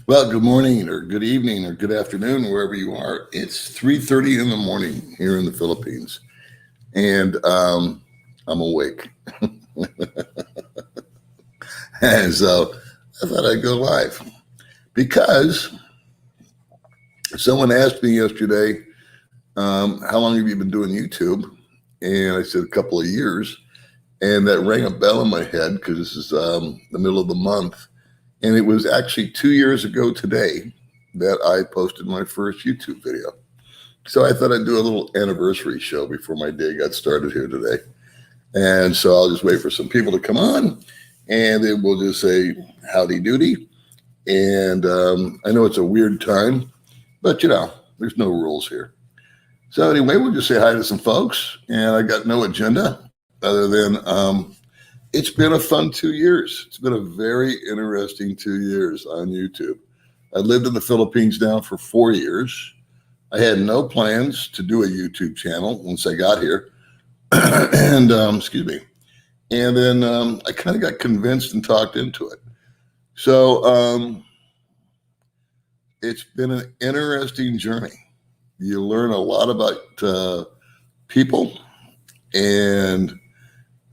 Well, good morning or good evening or good afternoon, wherever you are. It's 3:30 in the morning here in the Philippines, and I'm awake. And so I thought I'd go live because someone asked me yesterday, how long have you been doing YouTube? And I said a couple of years, and that rang a bell in my head because this is the middle of the month. And it was actually 2 years ago today that I posted my first YouTube video. So I thought I'd do a little anniversary show before my day got started here today. And so I'll just wait for some people to come on, and then we'll just say howdy doody. And I know it's a weird time, but there's no rules here. So anyway, we'll just say hi to some folks, and I got no agenda other than it's been a fun 2 years. It's been a very interesting 2 years on YouTube. I lived in the Philippines now for 4 years. I had no plans to do a YouTube channel once I got here. And excuse me. And then I kind of got convinced and talked into it. So it's been an interesting journey. You learn a lot about people, and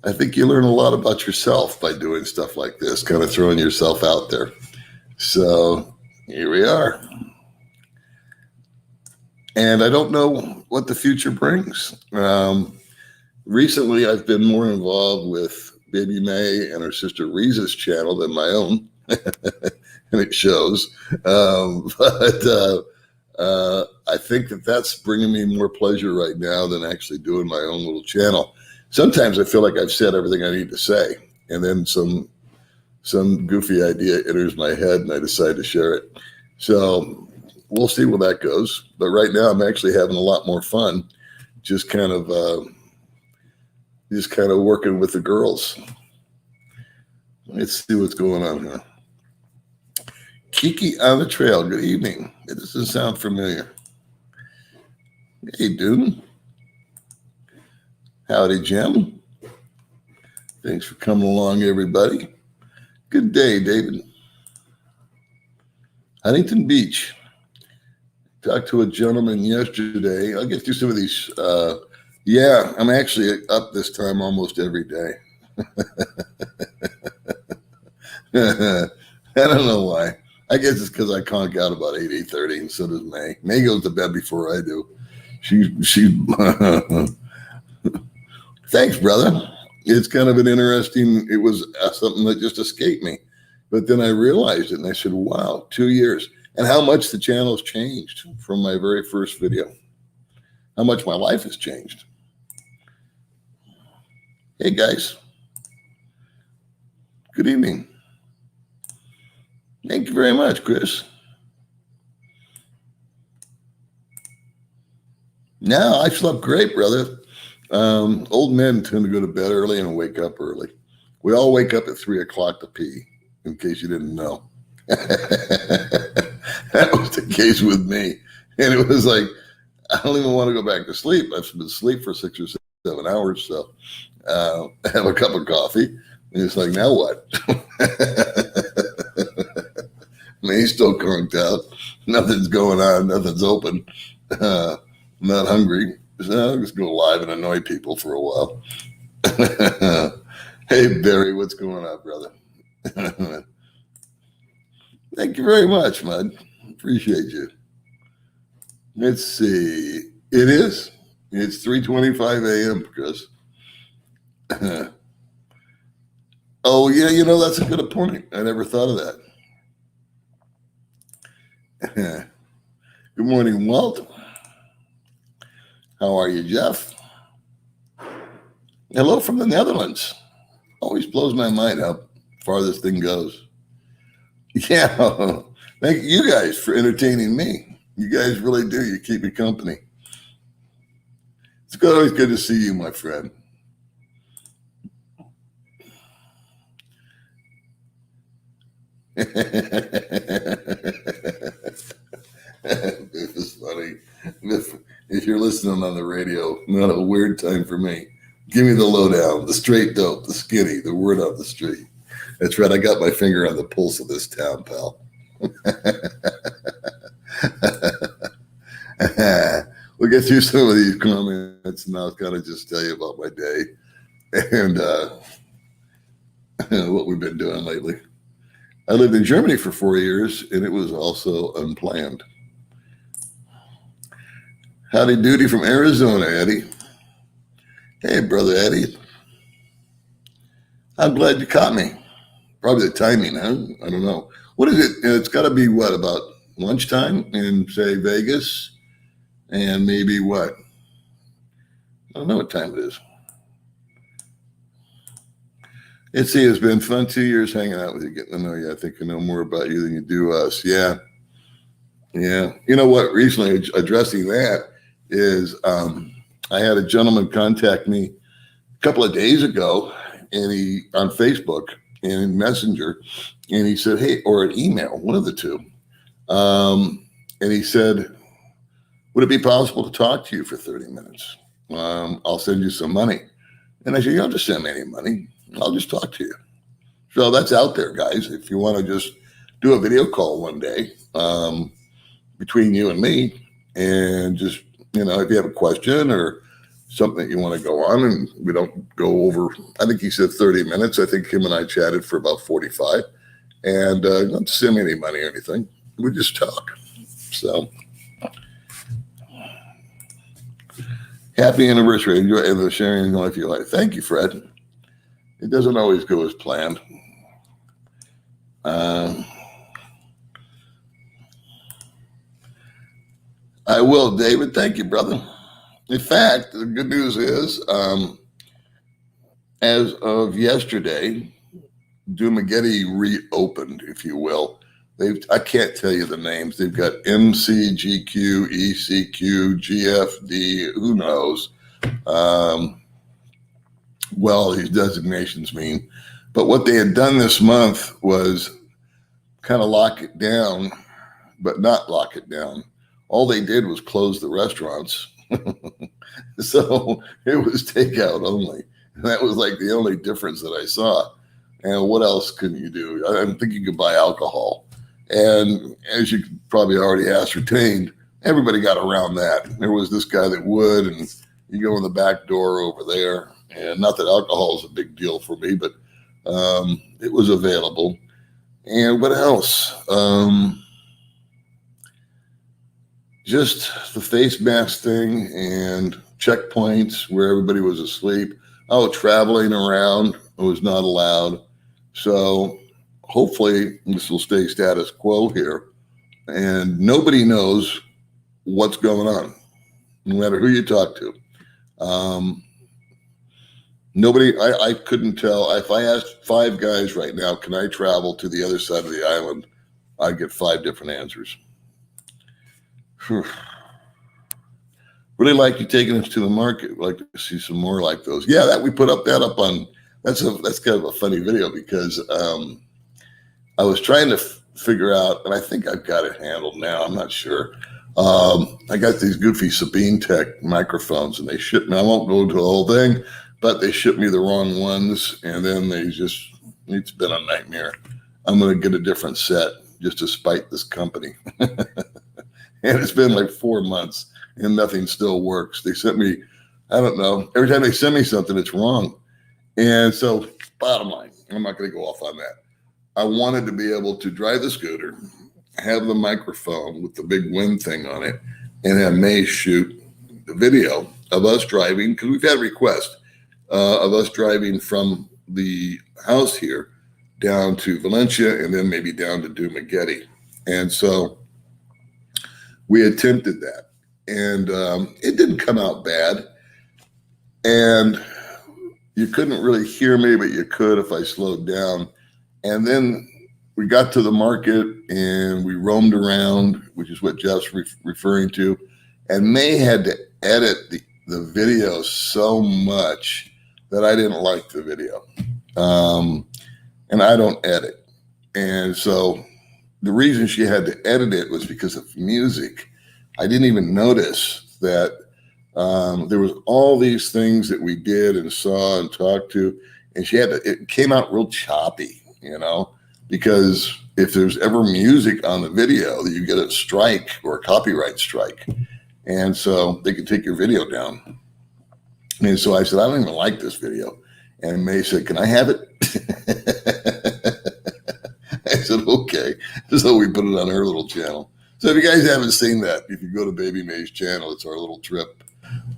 I think you learn a lot about yourself by doing stuff like this, kind of throwing yourself out there. So here we are. And I don't know what the future brings. Recently, I've been more involved with Baby May and her sister Riza's channel than my own, and it shows. But I think that's bringing me more pleasure right now than actually doing my own little channel. Sometimes I feel like I've said everything I need to say, and then some goofy idea enters my head, and I decide to share it. So we'll see where that goes. But right now, I'm actually having a lot more fun, just kind of working with the girls. Let's see what's going on here. Kiki on the trail. Good evening. It doesn't sound familiar. Hey, dude. Howdy, Jim. Thanks for coming along, everybody. Good day, David. Huntington Beach. Talked to a gentleman yesterday. I'll get through some of these. Yeah, I'm actually up this time almost every day. I don't know why. I guess it's because I conk out about 8:30, and so does May. May goes to bed before I do. She Thanks, brother. It's kind of an interesting, it was something that just escaped me. But then I realized it, and I said, wow, 2 years. And how much the channel's changed from my very first video. How much my life has changed. Hey, guys. Good evening. Thank you very much, Chris. No, I slept great, brother. Old men tend to go to bed early and wake up early. We all wake up at 3 o'clock to pee, in case you didn't know. That was the case with me. And it was like, I don't even want to go back to sleep. I've been asleep for 6 or 7 hours. So have a cup of coffee. And it's like, now what? I mean, he's still conked out. Nothing's going on. Nothing's open. I'm not hungry. So I'll just go live and annoy people for a while. Hey, Barry, what's going on, brother? Thank you very much, Mud. Appreciate you. Let's see. It is. It's 3:25 a.m., Chris. Oh, yeah, that's a good point. I never thought of that. Good morning, Walt. How are you, Jeff? Hello from the Netherlands. Always blows my mind how far this thing goes. Yeah, thank you guys for entertaining me. You guys really do. You keep me company. It's always good to see you, my friend. This is funny. If you're listening on the radio, not a weird time for me. Give me the lowdown, the straight dope, the skinny, the word on the street. That's right. I got my finger on the pulse of this town, pal. We'll get through some of these comments, and I'll kind of just tell you about my day and what we've been doing lately. I lived in Germany for 4 years, and it was also unplanned. Howdy doody from Arizona, Eddie. Hey, brother Eddie. I'm glad you caught me. Probably the timing, huh? I don't know. What is it? It's got to be what, about lunchtime in, say, Vegas? And maybe what? I don't know what time it is. It's been fun 2 years hanging out with you, getting to know you. I think I know more about you than you do us. Yeah. Yeah. You know what? Recently, addressing that is I had a gentleman contact me a couple of days ago, and he on Facebook and in Messenger, and he said, hey, or an email, one of the two. And he said, would it be possible to talk to you for 30 minutes? I'll send you some money. And I said, you don't have to send me any money. I'll just talk to you. So that's out there, guys. If you want to just do a video call one day between you and me, and just, if you have a question or something that you want to go on, and we don't go over, I think he said 30 minutes. I think him and I chatted for about 45. And you don't have to send me any money or anything. We just talk. So happy anniversary. Enjoy the sharing life of your life. Thank you, Fred. It doesn't always go as planned. I will, David. Thank you, brother. In fact, the good news is, as of yesterday, Dumageddon reopened, if you will. I can't tell you the names. They've got MCGQ, ECQ, GFD, who knows well these designations mean. But what they had done this month was kind of lock it down, but not lock it down. All they did was close the restaurants. So it was takeout only. And that was like the only difference that I saw. And what else can you do? I think you could buy alcohol. And as you probably already ascertained, everybody got around that. There was this guy that would, and you go in the back door over there. And not that alcohol is a big deal for me, but it was available. And what else? Just the face mask thing and checkpoints where everybody was asleep. Oh, traveling around was not allowed. So hopefully this will stay status quo here. And nobody knows what's going on, no matter who you talk to. Nobody, I couldn't tell. If I asked 5 guys right now, can I travel to the other side of the island? I'd get 5 different answers. Really like you taking us to the market. Like to see some more like those. Yeah, that we put that up on. That's kind of a funny video because I was trying to figure out, and I think I've got it handled now. I'm not sure. I got these goofy Sabine Tech microphones, and they shipped me. I won't go into the whole thing, but they shipped me the wrong ones, and then it's been a nightmare. I'm going to get a different set just to spite this company. And it's been like 4 months and nothing still works. They sent me, I don't know, every time they send me something, it's wrong. And so bottom line, I'm not going to go off on that. I wanted to be able to drive the scooter, have the microphone with the big wind thing on it, and have May shoot the video of us driving, because we've had a request of us driving from the house here down to Valencia and then maybe down to Dumageddon. And so we attempted that, and it didn't come out bad. And you couldn't really hear me, but you could if I slowed down. And then we got to the market and we roamed around, which is what Jeff's referring to. And May had to edit the video so much that I didn't like the video. And I don't edit. And so the reason she had to edit it was because of music. I didn't even notice that there was all these things that we did and saw and talked to, and it came out real choppy, because if there's ever music on the video, you get a strike or a copyright strike. And so they can take your video down. And so I said, I don't even like this video. And May said, can I have it? I said, okay. So we put it on her little channel. So if you guys haven't seen that, if you go to Baby May's channel, it's our little trip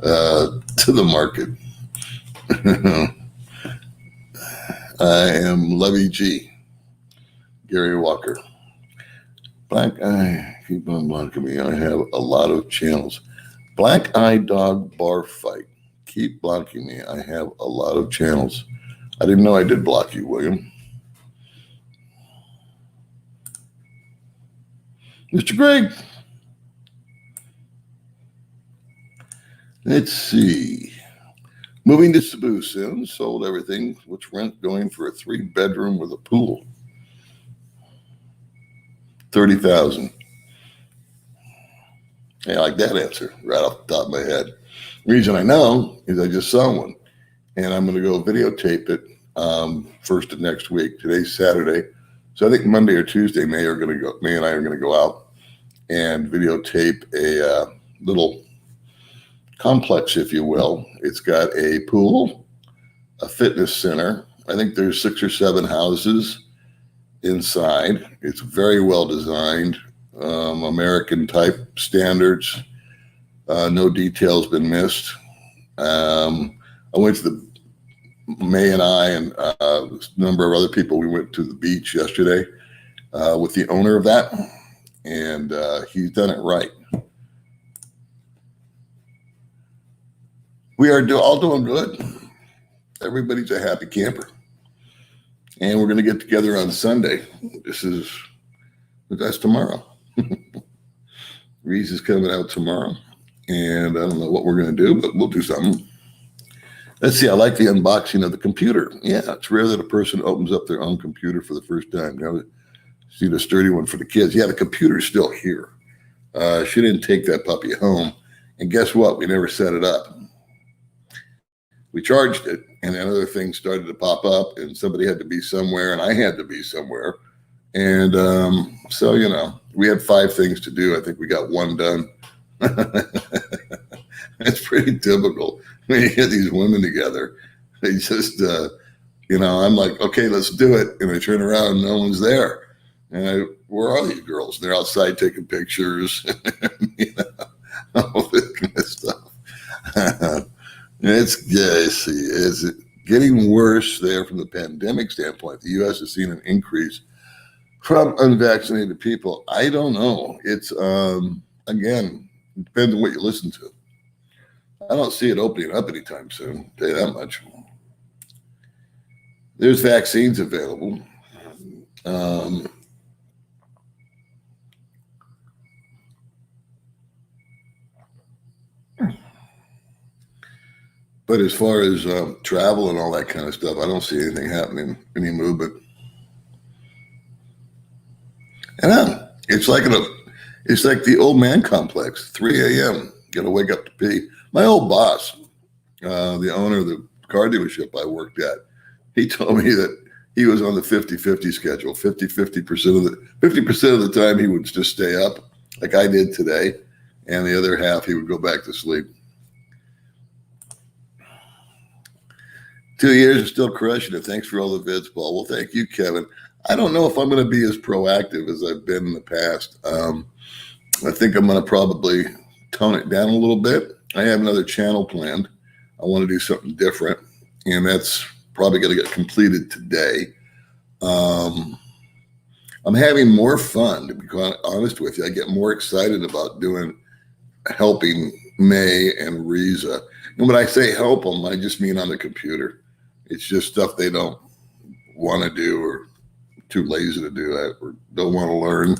to the market. I am Levy G. Gary Walker. Black Eye, keep on blocking me. I have a lot of channels. Black Eye Dog Bar Fight. Keep blocking me. I have a lot of channels. I didn't know I did block you, William. Mr. Greg. Let's see. Moving to Cebu soon. Sold everything. What's rent going for a 3-bedroom with a pool? $30,000. I like that answer right off the top of my head. The reason I know is I just saw one, and I'm going to go videotape it first of next week. Today's Saturday, so I think Monday or Tuesday, May and I are going to go out and videotape a little complex, if you will. It's got a pool, a fitness center. I think there's 6 or 7 houses inside. It's very well designed, American type standards. No details been missed. I went to the May and I and a number of other people. We went to the beach yesterday with the owner of that, and he's done it right. We are all doing good. Everybody's a happy camper. And we're going to get together on Sunday. That's tomorrow. Reese is coming out tomorrow. And I don't know what we're going to do, but we'll do something. Let's see. I like the unboxing of the computer. Yeah, it's rare that a person opens up their own computer for the first time. Now, see the sturdy one for the kids. Yeah, the computer's still here. She didn't take that puppy home. And guess what? We never set it up. We charged it, and then other things started to pop up, and somebody had to be somewhere, and I had to be somewhere. And so, we had 5 things to do. I think we got 1 done. It's pretty typical when you get these women together. They just, I'm like, okay, let's do it. And I turn around and no one's there. And where are these girls? They're outside taking pictures, all this kind of stuff. It's getting worse there from the pandemic standpoint. The U.S. has seen an increase from unvaccinated people. I don't know. It's, again, it depends on what you listen to. I don't see it opening up anytime soon, I'll tell you that much. There's vaccines available. But as far as travel and all that kind of stuff, I don't see anything happening, any movement. And it's like the old man complex. 3 a.m. Got to wake up to pee. My old boss, the owner of the car dealership I worked at, he told me that he was on the 50-50 schedule. 50% of the time he would just stay up, like I did today, and the other half he would go back to sleep. 2 years and still crushing it. Thanks for all the vids, Paul. Well, thank you, Kevin. I don't know if I'm going to be as proactive as I've been in the past. I think I'm going to probably tone it down a little bit. I have another channel planned. I want to do something different, and that's probably going to get completed today. I'm having more fun, to be quite honest with you. I get more excited about helping May and Riza. And when I say help them, I just mean on the computer. It's just stuff they don't want to do or too lazy to do or don't want to learn.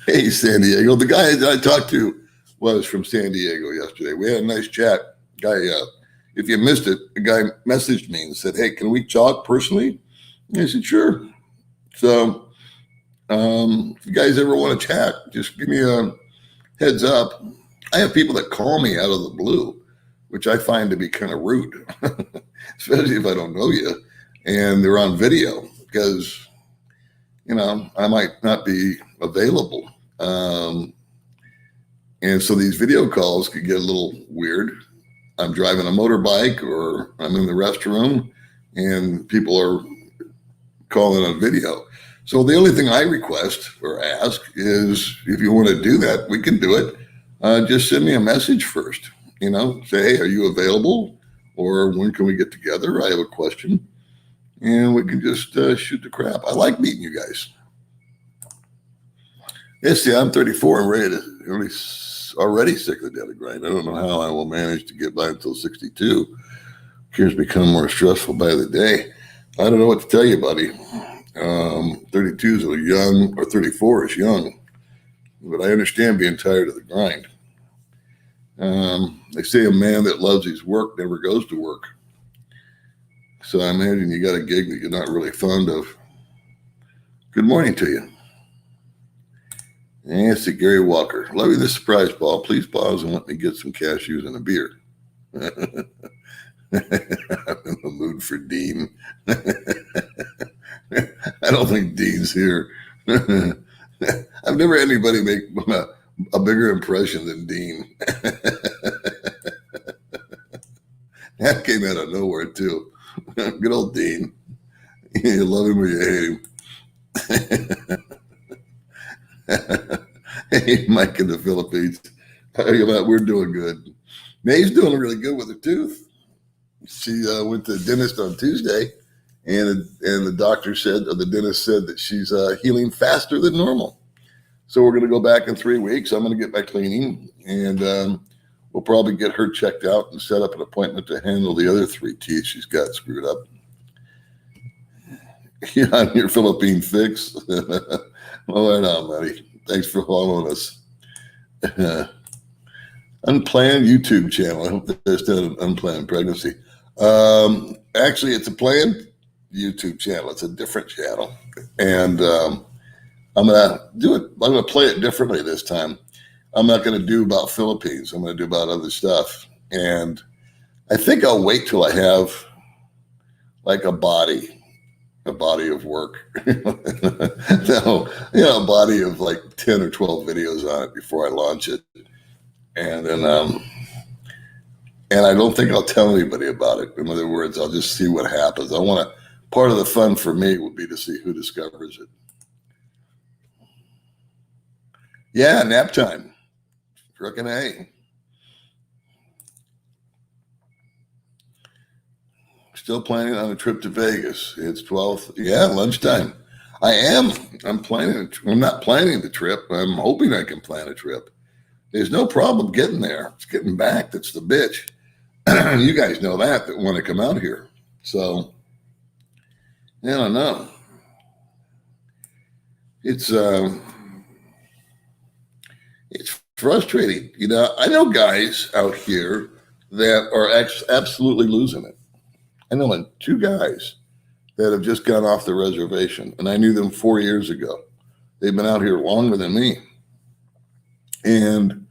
Hey, San Diego. The guy that I talked to was from San Diego yesterday. We had a nice chat. Guy, if you missed it, the guy messaged me and said, hey, can we talk personally? And I said, sure. So if you guys ever want to chat, just give me a heads up. I have people that call me out of the blue, which I find to be kind of rude, especially if I don't know you, and they're on video, because I might not be available. And so these video calls could get a little weird. I'm driving a motorbike or I'm in the restroom and people are calling on video. So the only thing I request or ask is if you want to do that, we can do it. Just send me a message first, say, hey, are you available? Or when can we get together? I have a question. And we can just shoot the crap. I like meeting you guys. Yes, see, I'm 34 and already sick of the daily grind. I don't know how I will manage to get by until 62. Careers become more stressful by the day. I don't know what to tell you, buddy. 32 is young, or 34 is young, but I understand being tired of the grind. They say a man that loves his work never goes to work. So I imagine you got a gig that you're not really fond of. Good morning to you. Nancy Gary Walker. Love you this surprise ball. Please pause and let me get some cashews and a beer. I'm in the mood for Dean. I don't think Dean's here. I've never had anybody make a bigger impression than Dean. That came out of nowhere, too. Good old Dean. You love him or you hate him. Hey, Mike in the Philippines. We're doing good. May's doing really good with her tooth. She went to the dentist on Tuesday, and the doctor said, or the dentist said, that she's healing faster than normal. So we're going to go back in 3 weeks. I'm going to get my cleaning, and we'll probably get her checked out and set up an appointment to handle the other 3 teeth she's got screwed up. Yeah, on your Philippine fix. Well, right on, buddy. Thanks for following us. Unplanned YouTube channel. I hope there's still an unplanned pregnancy. Actually, it's a planned YouTube channel. It's a different channel. And I'm going to do it. I'm going to play it differently this time. I'm not going to do about Philippines. I'm going to do about other stuff. And I think I'll wait till I have like a body of work. No, a body of like 10 or 12 videos on it before I launch it. And then, and I don't think I'll tell anybody about it. In other words, I'll just see what happens. Part of the fun for me would be to see who discovers it. Yeah, nap time. Frickin' A. Still planning on a trip to Vegas. It's 12th. Yeah, lunchtime. I am. I'm not planning the trip. I'm hoping I can plan a trip. There's no problem getting there. It's getting back that's the bitch. You guys know that want to come out here. So, I don't know. It's frustrating. I know guys out here that are absolutely losing it. I know 2 guys that have just gone off the reservation, and I knew them 4 years ago. They've been out here longer than me. And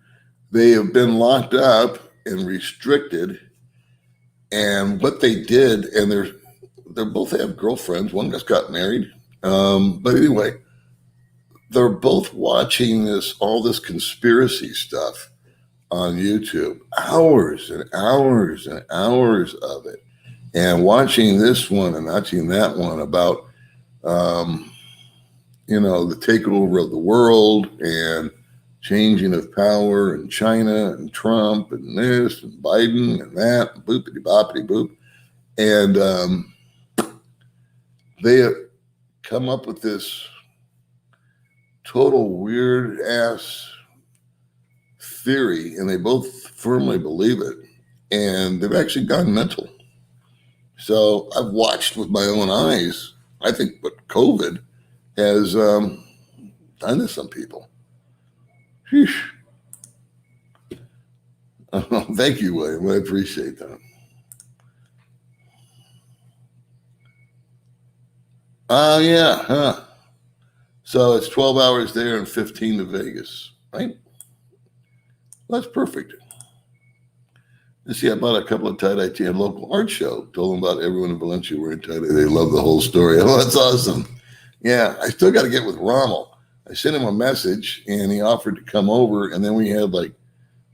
they have been locked up and restricted. And what they did, and they both have girlfriends. One just got married. But anyway, they're both watching all this conspiracy stuff on YouTube, hours and hours and hours of it. And watching this one and watching that one about, the takeover of the world and changing of power and China and Trump and this and Biden and that, and boopity boppity boop. And they have come up with this total weird ass theory, and they both firmly believe it. And they've actually gone mental. So I've watched with my own eyes, I think what COVID has done to some people. Sheesh. Oh, thank you, William. I appreciate that. Yeah. Huh. So it's 12 hours there and 15 to Vegas, right? That's perfect. You see, I bought a couple of tie-dye tees at a local art show. Told them about everyone in Valencia wearing tie-dye. They love the whole story. Oh, that's awesome. Yeah, I still got to get with Rommel. I sent him a message and he offered to come over, and then we had like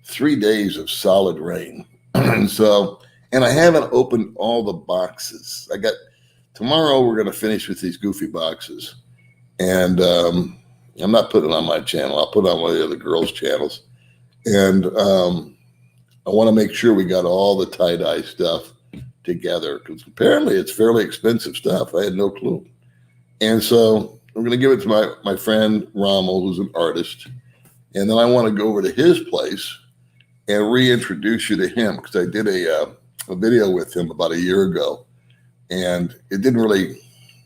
3 days of solid rain. And I haven't opened all the boxes. Tomorrow we're going to finish with these goofy boxes. And I'm not putting it on my channel. I'll put it on one of the other girls' channels. And I want to make sure we got all the tie-dye stuff together, because apparently it's fairly expensive stuff. I had no clue. And so I'm going to give it to my friend Rommel, who's an artist. And then I want to go over to his place and reintroduce you to him, because I did a video with him about a year ago. And it didn't really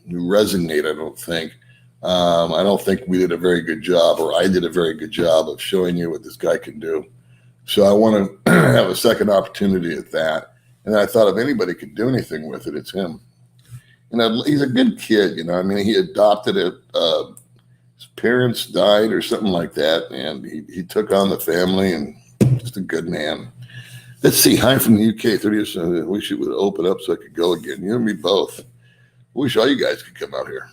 resonate, I don't think. I don't think we did a very good job, or I did a very good job of showing you what this guy can do. So I want to have a second opportunity at that. And I thought if anybody could do anything with it, it's him. And he's a good kid, you know. I mean, he adopted it. His parents died or something like that, and he took on the family, and just a good man. Let's see. Hi from the UK. 30th. I wish it would open up so I could go again. You and me both. I wish all you guys could come out here.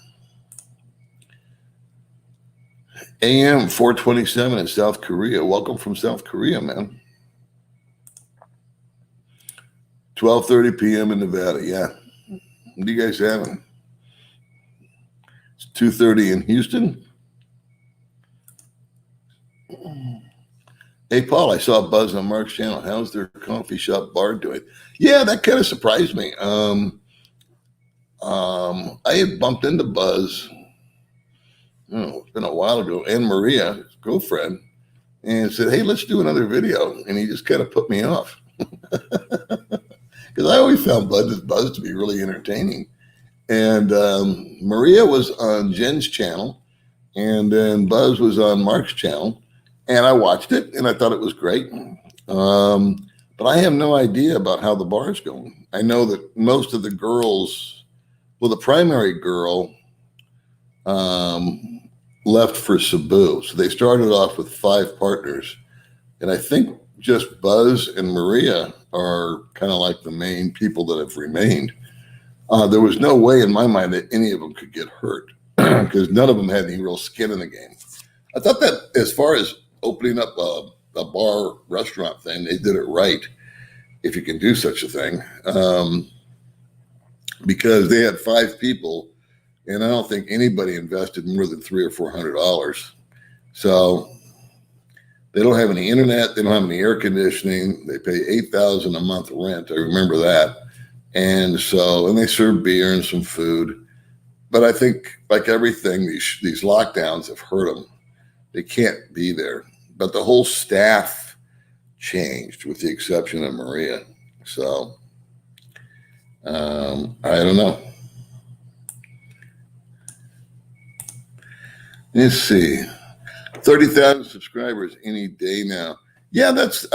AM 427 in South Korea. Welcome from South Korea, man. 12:30 p.m. in Nevada. Yeah. What are you guys having? It's 2:30 in Houston. Hey, Paul, I saw Buzz on Mark's channel. How's their coffee shop bar doing? Yeah, that kind of surprised me. I had bumped into Buzz, it's been a while ago, and Maria, his girlfriend, and said, hey, let's do another video. And he just kind of put me off. Because I always found Buzz to be really entertaining. And Maria was on Jen's channel, and then Buzz was on Mark's channel. And I watched it, and I thought it was great. But I have no idea about how the bar is going. I know that most of the girls, well, the primary girl left for Cebu. So they started off with 5 partners. And I think just Buzz and Maria are kind of like the main people that have remained. There was no way in my mind that any of them could get hurt, because none of them had any real skin in the game. I thought that as far as opening up a bar restaurant thing, they did it right, if you can do such a thing, because they had 5 people, and I don't think anybody invested more than $300 or $400. So they don't have any internet, they don't have any air conditioning, they pay $8,000 a month rent. I remember that. And they serve beer and some food. But I think, like everything, these lockdowns have hurt them. They can't be there. But the whole staff changed, with the exception of Maria. So I don't know. Let's see. 30,000 subscribers any day now. Yeah, that's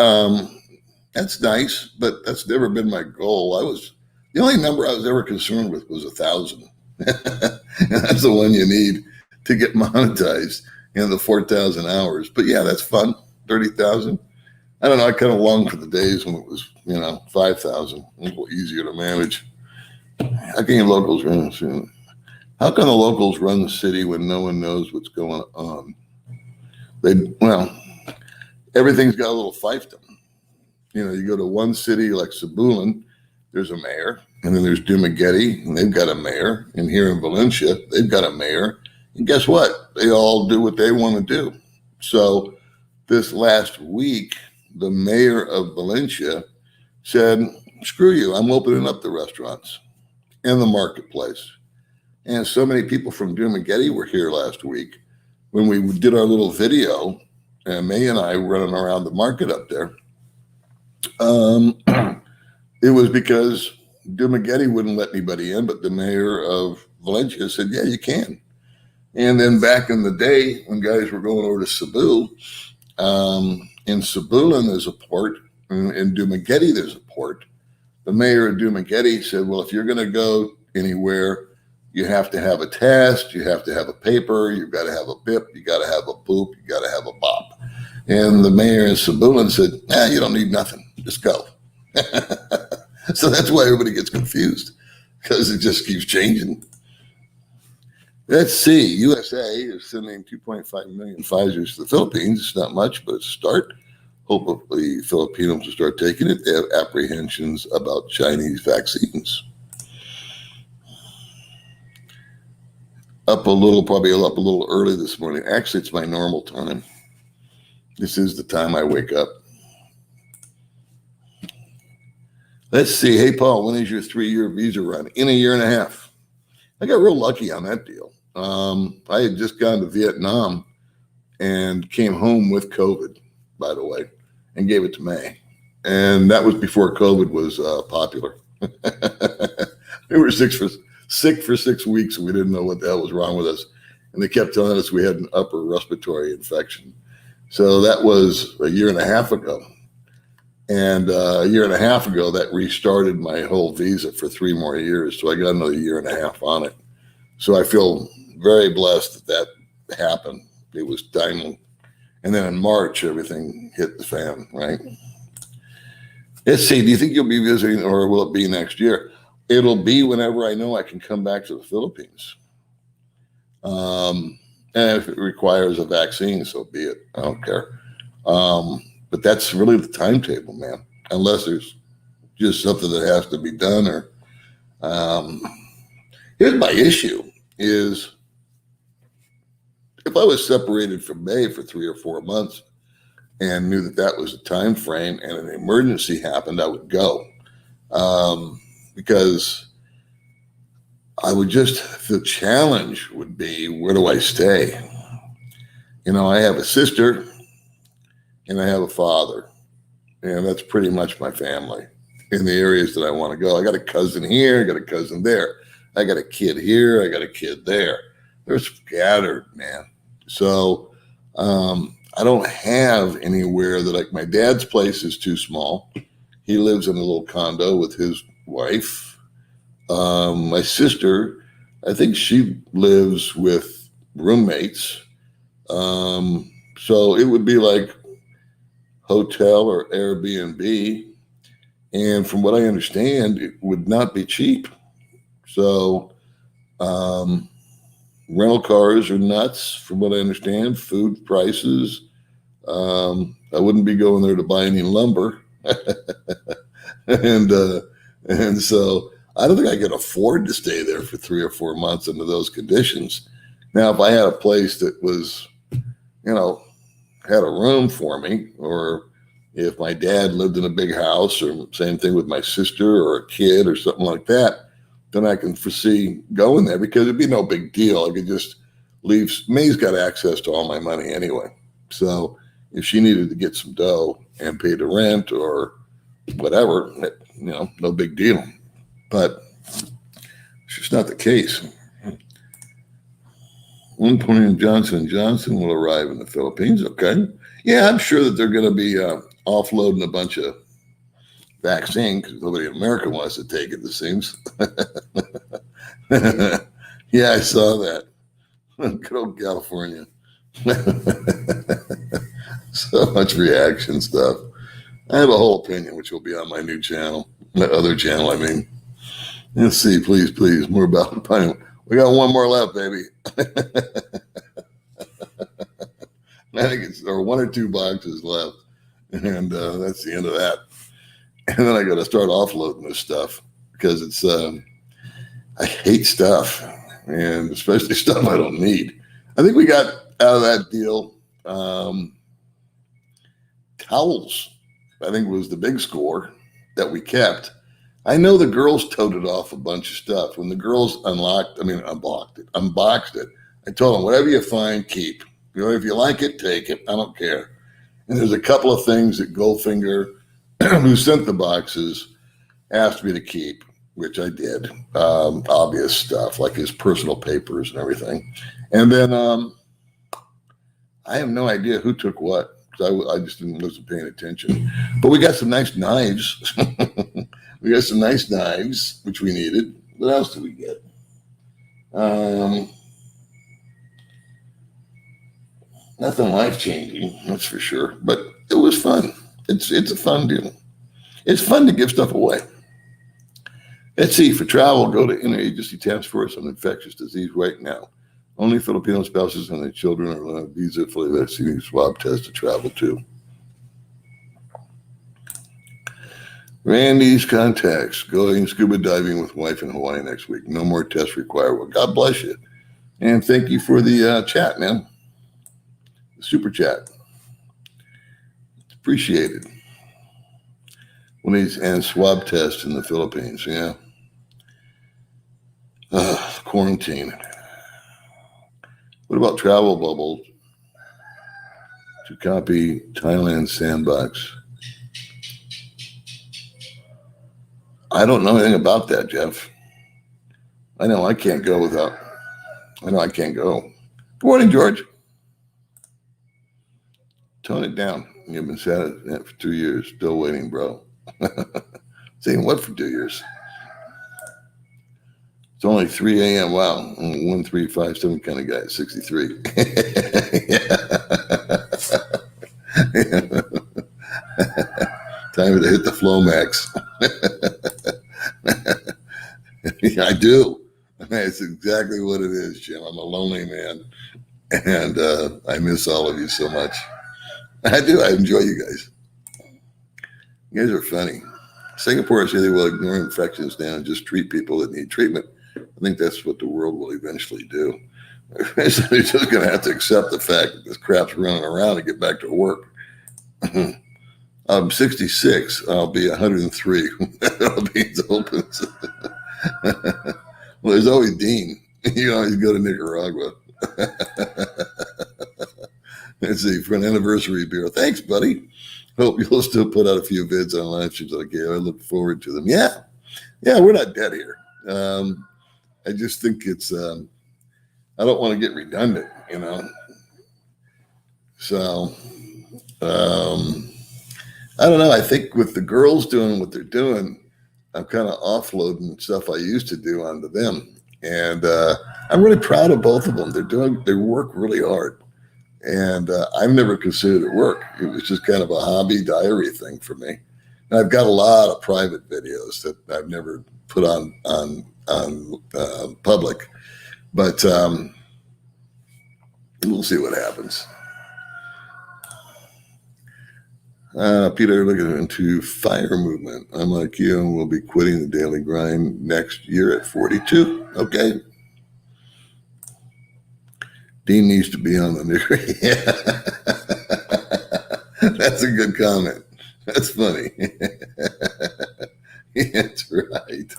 nice, but that's never been my goal. The only number I was ever concerned with was 1,000. And that's the one you need to get monetized, the 4,000 hours. But yeah, that's fun. 30,000. I don't know. I kind of long for the days when it was, 5,000. A little easier to manage. How can the locals run the city when no one knows what's going on? Everything's got a little fiefdom. You go to one city like Cebulan, there's a mayor, and then there's Dumaguete, and they've got a mayor. And here in Valencia, they've got a mayor. And guess what? They all do what they want to do. So this last week, the mayor of Valencia said, screw you, I'm opening up the restaurants and the marketplace. And so many people from Dumaguete were here last week when we did our little video, and May and I running around the market up there. It was because Dumaguete wouldn't let anybody in, but the mayor of Valencia said, yeah, you can. And then back in the day when guys were going over to Cebu, in Cebulan there's a port, in Dumaguete there's a port. The mayor of Dumaguete said, well, if you're going to go anywhere, you have to have a test, you have to have a paper, you've got to have a BIP, you got to have a boop, you got to have a bop. And the mayor in Cebulan said, you don't need nothing, just go. So that's why everybody gets confused, because it just keeps changing. Let's see. USA is sending 2.5 million Pfizers to the Philippines. It's not much, but it's a start. Hopefully, Filipinos will start taking it. They have apprehensions about Chinese vaccines. Up a little, probably up a little early this morning. Actually, it's my normal time. This is the time I wake up. Let's see. Hey, Paul, when is your 3-year visa run? In a year and a half. I got real lucky on that deal. I had just gone to Vietnam and came home with COVID, by the way, and gave it to May. And that was before COVID was popular. We were sick for 6 weeks. And we didn't know what the hell was wrong with us. And they kept telling us we had an upper respiratory infection. So that was a year and a half ago. And a year and a half ago, that restarted my whole visa for 3 more years. So I got another year and a half on it. So I feel very blessed that happened. It was timely. And then in March, everything hit the fan, right? Let's see. Do you think you'll be visiting, or will it be next year? It'll be whenever I know I can come back to the Philippines. And if it requires a vaccine, so be it. I don't care. But that's really the timetable, man. Unless there's just something that has to be done. Or here's my issue: is if I was separated from May for 3 or 4 months and knew that that was the time frame, and an emergency happened, I would go, because I would just, the challenge would be, where do I stay? You know, I have a sister and I have a father, and that's pretty much my family in the areas that I want to go. I got a cousin here, I got a cousin there, I got a kid here, I got a kid there. They're scattered, man. So I don't have anywhere that, like, my dad's place is too small. He lives in a little condo with his wife. My sister, I think she lives with roommates. So it would be like hotel or Airbnb. And from what I understand, it would not be cheap. So rental cars are nuts, from what I understand. Food prices. I wouldn't be going there to buy any lumber. And so I don't think I could afford to stay there for 3 or 4 months under those conditions. Now, if I had a place that was, you know, had a room for me, or if my dad lived in a big house, or same thing with my sister or a kid or something like that, then I can foresee going there, because it'd be no big deal. I could just leave. May's got access to all my money anyway. So if she needed to get some dough and pay the rent or whatever, you know, no big deal. But it's just not the case. One point in Johnson & Johnson will arrive in the Philippines. Okay. Yeah, I'm sure that they're going to be offloading a bunch of vaccine, because nobody in America wants to take it, it seems. Yeah, I saw that. Good old California. So much reaction stuff. I have a whole opinion, which will be on my new channel, my other channel, I mean. Let's see, please, more about the pine. We got 1 more left, baby. I think it's, or 1 or 2 boxes left, and that's the end of that. And then I got to start offloading this stuff, because it's, I hate stuff, and especially stuff I don't need. I think we got out of that deal, towels, I think, was the big score that we kept. I know the girls toted off a bunch of stuff. When the girls unboxed it, I told them, whatever you find, keep. You know, if you like it, take it. I don't care. And there's a couple of things that Goldfinger, who sent the boxes, asked me to keep, which I did. Obvious stuff, like his personal papers and everything. And then I have no idea who took what, because I just wasn't paying attention. But we got some nice knives. We got some nice knives, which we needed. What else did we get? Nothing life-changing, that's for sure. But it was fun. It's a fun deal. It's fun to give stuff away. Let's see. For travel, go to Interagency Task Force on Infectious Disease right now. Only Filipino spouses and their children are allowed visa for the vaccine swab test to travel to. Randy's contacts. Going scuba diving with wife in Hawaii next week. No more tests required. Well, God bless you. And thank you for the chat, man. The super chat. It's appreciated. And swab tests in the Philippines, yeah. Quarantine. What about travel bubbles? To copy Thailand sandbox. I don't know anything about that, Jeff. I know I can't go. Good morning, George. Tone it down. You've been sat at that for 2 years. Still waiting, bro. Saying what for 2 years? It's only 3 a.m. Wow. 1357 kind of guy at 63. Time to hit the flow max. I do. That's exactly what it is, Jim. I'm a lonely man, and I miss all of you so much. I do. I enjoy you guys. You guys are funny. Singapore say they will ignore infections now and just treat people that need treatment. I think that's what the world will eventually do. They're just going to have to accept the fact that this crap's running around and get back to work. I'm 66. I'll be 103 when that means opens. Well, there's always Dean. You can always go to Nicaragua. Let's see, for an anniversary beer. Thanks, buddy. Hope you'll still put out a few vids on live streams. Okay, I look forward to them. Yeah, we're not dead here. I just think it's, I don't want to get redundant, you know. So, I don't know. I think with the girls doing what they're doing, I'm kind of offloading stuff I used to do onto them. And I'm really proud of both of them. They're doing their work really hard. And I've never considered it work. It was just kind of a hobby diary thing for me. And I've got a lot of private videos that I've never put on public. But we'll see what happens. Peter, looking into fire movement. I'm like you and will be quitting the daily grind next year at 42. Okay. Dean needs to be on the new. Yeah. That's a good comment. That's funny. That's right.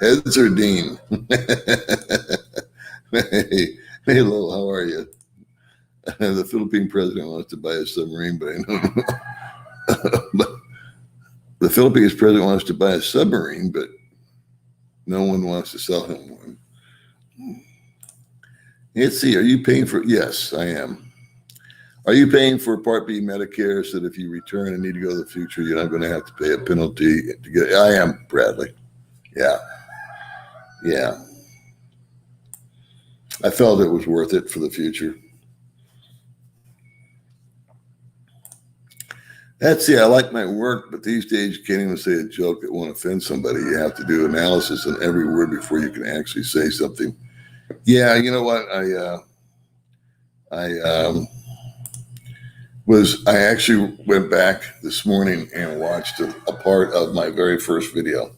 Heads or Dean? Hey, hello, how are you? The Philippine president wants to buy a submarine, but I know. But the Philippines president wants to buy a submarine, but no one wants to sell him one. Let's see, are you paying for? Yes, I am. Are you paying for Part B Medicare so that if you return and need to go to the future, you're not going to have to pay a penalty to get? I am, Bradley. Yeah. I felt it was worth it for the future. That's I like my work, but these days you can't even say a joke that won't offend somebody. You have to do analysis on every word before you can actually say something. Yeah, you know what? I actually went back this morning and watched a part of my very first video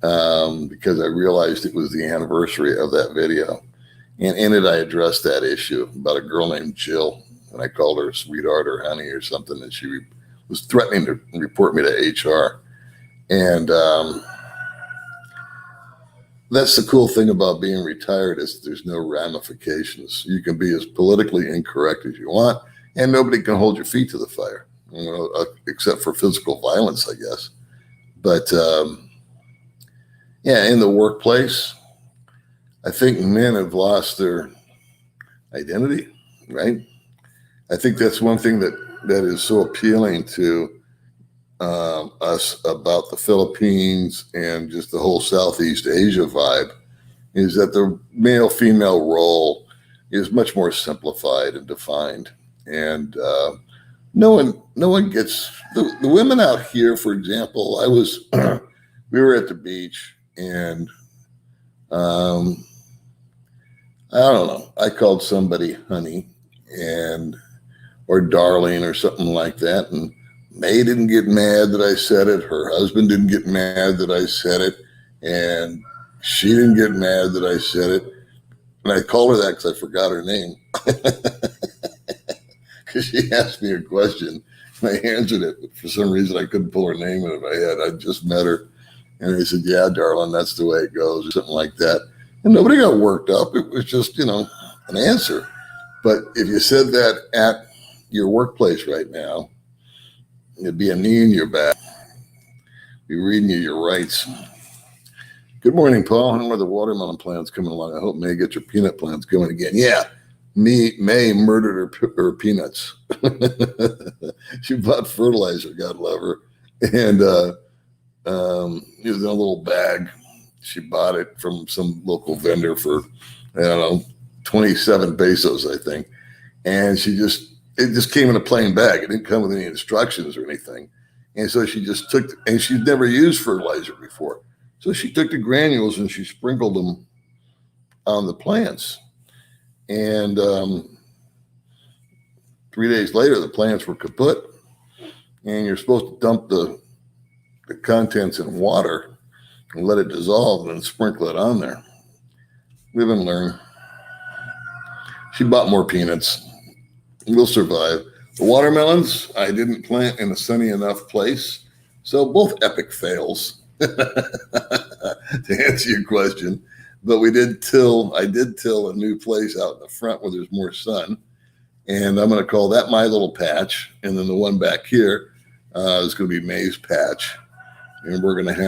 because I realized it was the anniversary of that video. And in it, I addressed that issue about a girl named Jill, and I called her sweetheart or honey or something, and she was threatening to report me to HR. And that's the cool thing about being retired is there's no ramifications. You can be as politically incorrect as you want, and nobody can hold your feet to the fire, except for physical violence, I guess. But in the workplace, I think men have lost their identity, right? I think that's one thing that is so appealing to us about the Philippines and just the whole Southeast Asia vibe is that the male-female role is much more simplified and defined. And no one gets the women out here, for example, we were at the beach and I don't know. I called somebody honey and or darling or something like that. And May didn't get mad that I said it. Her husband didn't get mad that I said it. And she didn't get mad that I said it. And I called her that because I forgot her name. Because she asked me a question and I answered it. But for some reason, I couldn't pull her name into my head. I just met her. And I said, yeah, darling, that's the way it goes, or something like that. And nobody got worked up. It was just, an answer. But if you said that at your workplace right now, it'd be a knee in your back. Be reading you your rights. Good morning, Paul. I don't know where the watermelon plant's coming along. I hope May gets her peanut plants going again. Yeah, May murdered her peanuts. She bought fertilizer, God love her. And it was in a little bag. She bought it from some local vendor for, 27 pesos, I think. And it just came in a plain bag. It didn't come with any instructions or anything. And so she just took, and she'd never used fertilizer before. So she took the granules and she sprinkled them on the plants. And 3 days later, the plants were kaput. And you're supposed to dump the contents in water and let it dissolve and then sprinkle it on there. Live and learn. She bought more peanuts. We'll survive. The watermelons, I didn't plant in a sunny enough place. So both epic fails, to answer your question. But I did till a new place out in the front where there's more sun. And I'm going to call that my little patch. And then the one back here is going to be May's patch. And we're going to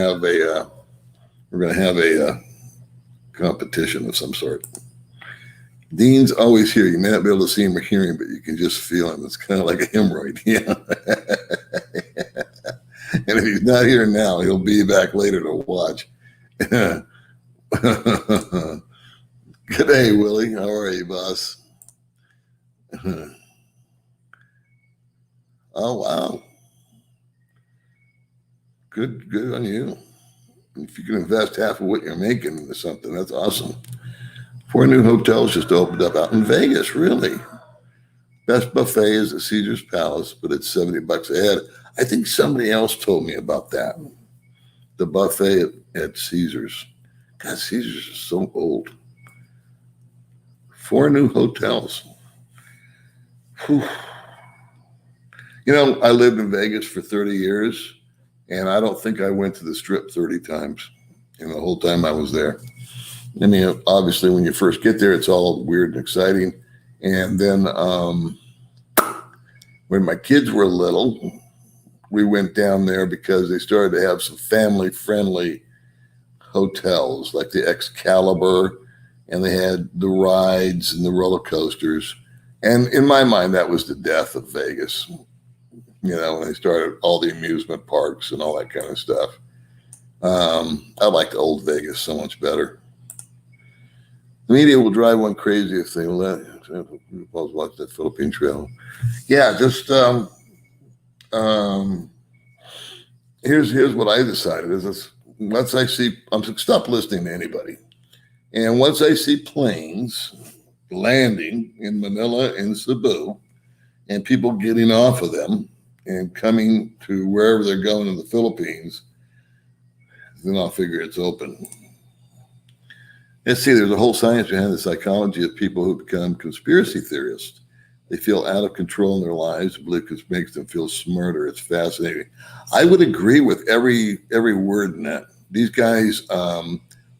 have a competition of some sort. Dean's always here. You may not be able to see him or hear him, but you can just feel him. It's kind of like a hemorrhoid. Yeah. And if he's not here now, he'll be back later to watch. Good day, Willie. How are you, boss? Oh, wow. Good on you. If you can invest half of what you're making into something, that's awesome. 4 new hotels just opened up out in Vegas, really. Best buffet is at Caesar's Palace, but it's $70 a head. I think somebody else told me about that. The buffet at Caesar's. God, Caesar's is so old. 4 new hotels. Whew. I lived in Vegas for 30 years, and I don't think I went to the Strip 30 times in the whole time I was there. I mean, obviously, when you first get there, it's all weird and exciting. And then when my kids were little, we went down there because they started to have some family-friendly hotels, like the Excalibur, and they had the rides and the roller coasters. And in my mind, that was the death of Vegas. When they started all the amusement parks and all that kind of stuff. I liked old Vegas so much better. The media will drive one crazy if they let watch that Philippine trail. Yeah, just here's what I decided is once I see, stop listening to anybody. And once I see planes landing in Manila and Cebu and people getting off of them and coming to wherever they're going in the Philippines, then I'll figure it's open. Let's see, there's a whole science behind the psychology of people who become conspiracy theorists. They feel out of control in their lives, believe it makes them feel smarter. It's fascinating. I would agree with every word in that. These guys,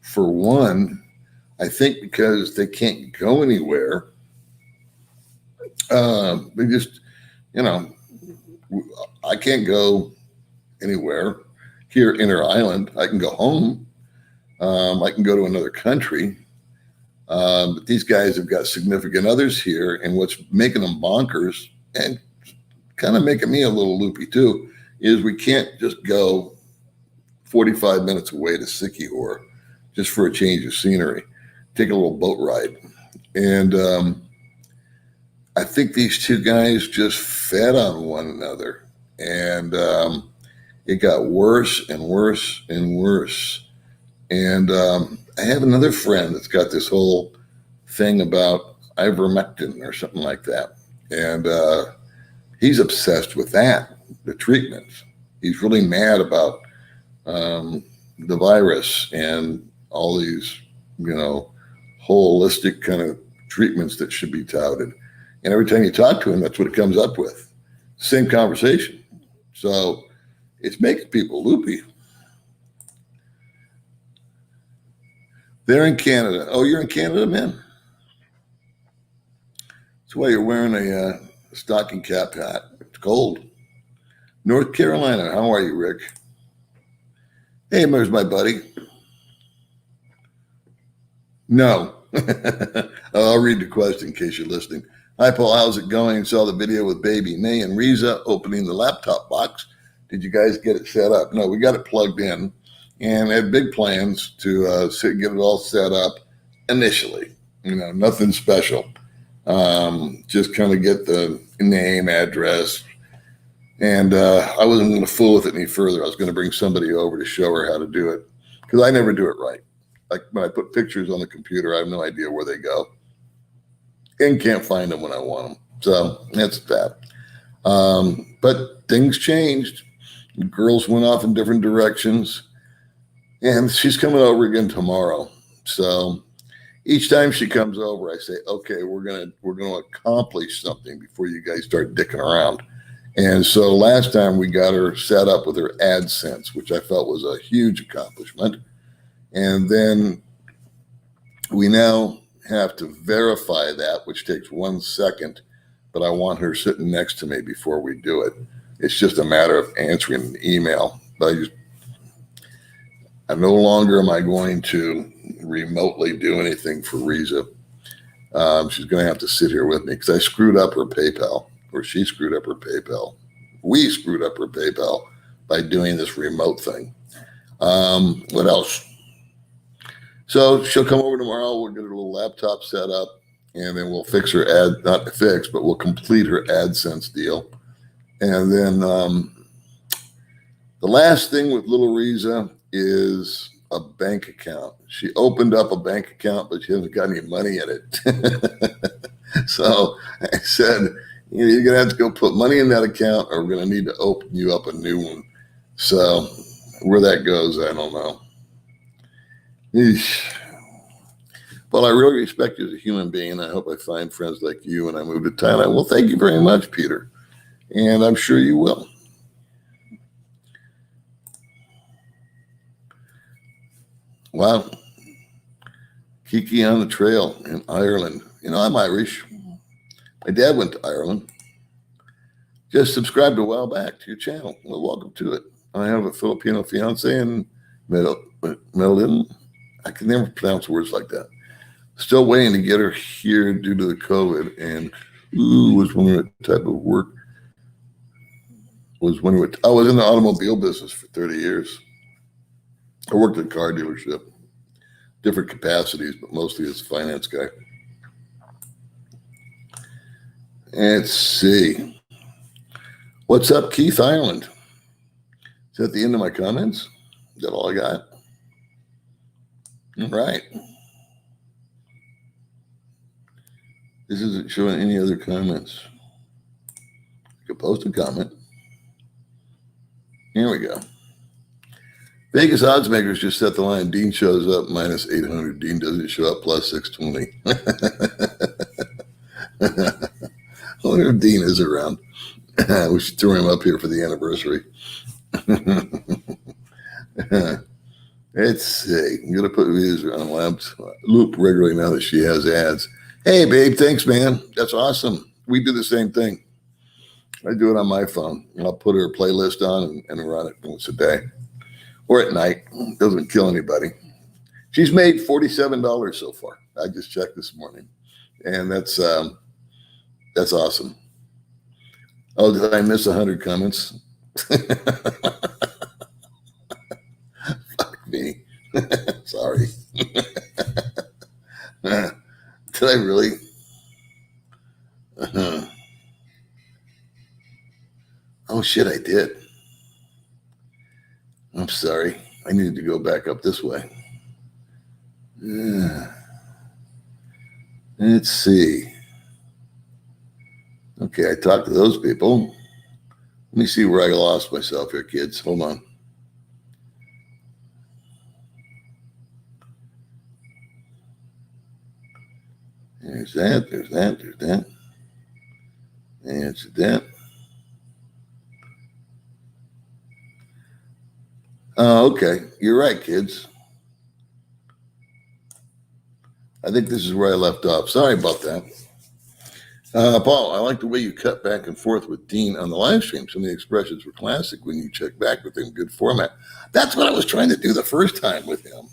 for one, I think because they can't go anywhere, they just, I can't go anywhere here in our island. I can go home. I can go to another country. But these guys have got significant others here. And what's making them bonkers and kind of making me a little loopy too, is we can't just go 45 minutes away to Sikihor just for a change of scenery, take a little boat ride. And I think these two guys just fed on one another. And it got worse and worse and worse. And I have another friend that's got this whole thing about ivermectin or something like that. And he's obsessed with that, the treatments. He's really mad about the virus and all these, holistic kind of treatments that should be touted. And every time you talk to him, that's what it comes up with. Same conversation. So it's making people loopy. They're in Canada. Oh, you're in Canada, man? That's why you're wearing a stocking cap hat. It's cold. North Carolina. How are you, Rick? Hey, there's my buddy. No. I'll read the question in case you're listening. Hi, Paul. How's it going? Saw the video with baby May and Riza opening the laptop box. Did you guys get it set up? No, we got it plugged in and had big plans to get it all set up initially. Nothing special. Just kind of get the name, address. And I wasn't going to fool with it any further. I was going to bring somebody over to show her how to do it because I never do it right. Like when I put pictures on the computer, I have no idea where they go and can't find them when I want them. So that's that. But things changed. The girls went off in different directions and she's coming over again tomorrow. So each time she comes over, I say, okay, we're going to accomplish something before you guys start dicking around. And so last time we got her set up with her AdSense, which I felt was a huge accomplishment. And then we now have to verify that, which takes 1 second, but I want her sitting next to me before we do it. It's just a matter of answering an email. But I no longer am I going to remotely do anything for Riza. She's going to have to sit here with me because I screwed up her PayPal, or she screwed up her PayPal. We screwed up her PayPal by doing this remote thing. What else? So she'll come over tomorrow. We'll get her little laptop set up, and then we'll fix her not fix, but we'll complete her AdSense deal. And then the last thing with little Riza is a bank account. She opened up a bank account, but she hasn't got any money in it. So I said, you're going to have to go put money in that account, or we're going to need to open you up a new one. So where that goes, I don't know. Eesh. Well, I really respect you as a human being, and I hope I find friends like you when I move to Thailand. Well, thank you very much, Peter. And I'm sure you will. Wow. Kiki on the trail in Ireland. I'm Irish. My dad went to Ireland. Just subscribed a while back to your channel. Well, welcome to it. I have a Filipino fiance in Medellin. I can never pronounce words like that. Still waiting to get her here due to the COVID. And was wondering what type of work I was in the automobile business for 30 years. I worked at a car dealership, different capacities, but mostly as a finance guy. Let's see. What's up, Keith Ireland? Is that the end of my comments? Is that all I got? All right. This isn't showing any other comments. You can post a comment. Here we go. Vegas odds makers just set the line. Dean shows up minus 800. Dean doesn't show up plus 620. I wonder if Dean is around. We should throw him up here for the anniversary. Let's see. I'm going to put videos on loop regularly now that she has ads. Hey, babe. Thanks, man. That's awesome. We do the same thing. I do it on my phone. I'll put her playlist on and run it once a day. Or at night. Doesn't kill anybody. She's made $47 so far. I just checked this morning. And that's awesome. Oh, did I miss 100 comments? Fuck me. Sorry. Did I really? Oh, shit, I did. I'm sorry. I needed to go back up this way. Let's see. Okay, I talked to those people. Let me see where I lost myself here, kids. Hold on. There's that, there's that, there's that. There's that. Oh, okay. You're right, kids. I think this is where I left off. Sorry about that. Paul, I like the way you cut back and forth with Dean on the live stream. Some of the expressions were classic when you check back with him. Good format. That's what I was trying to do the first time with him.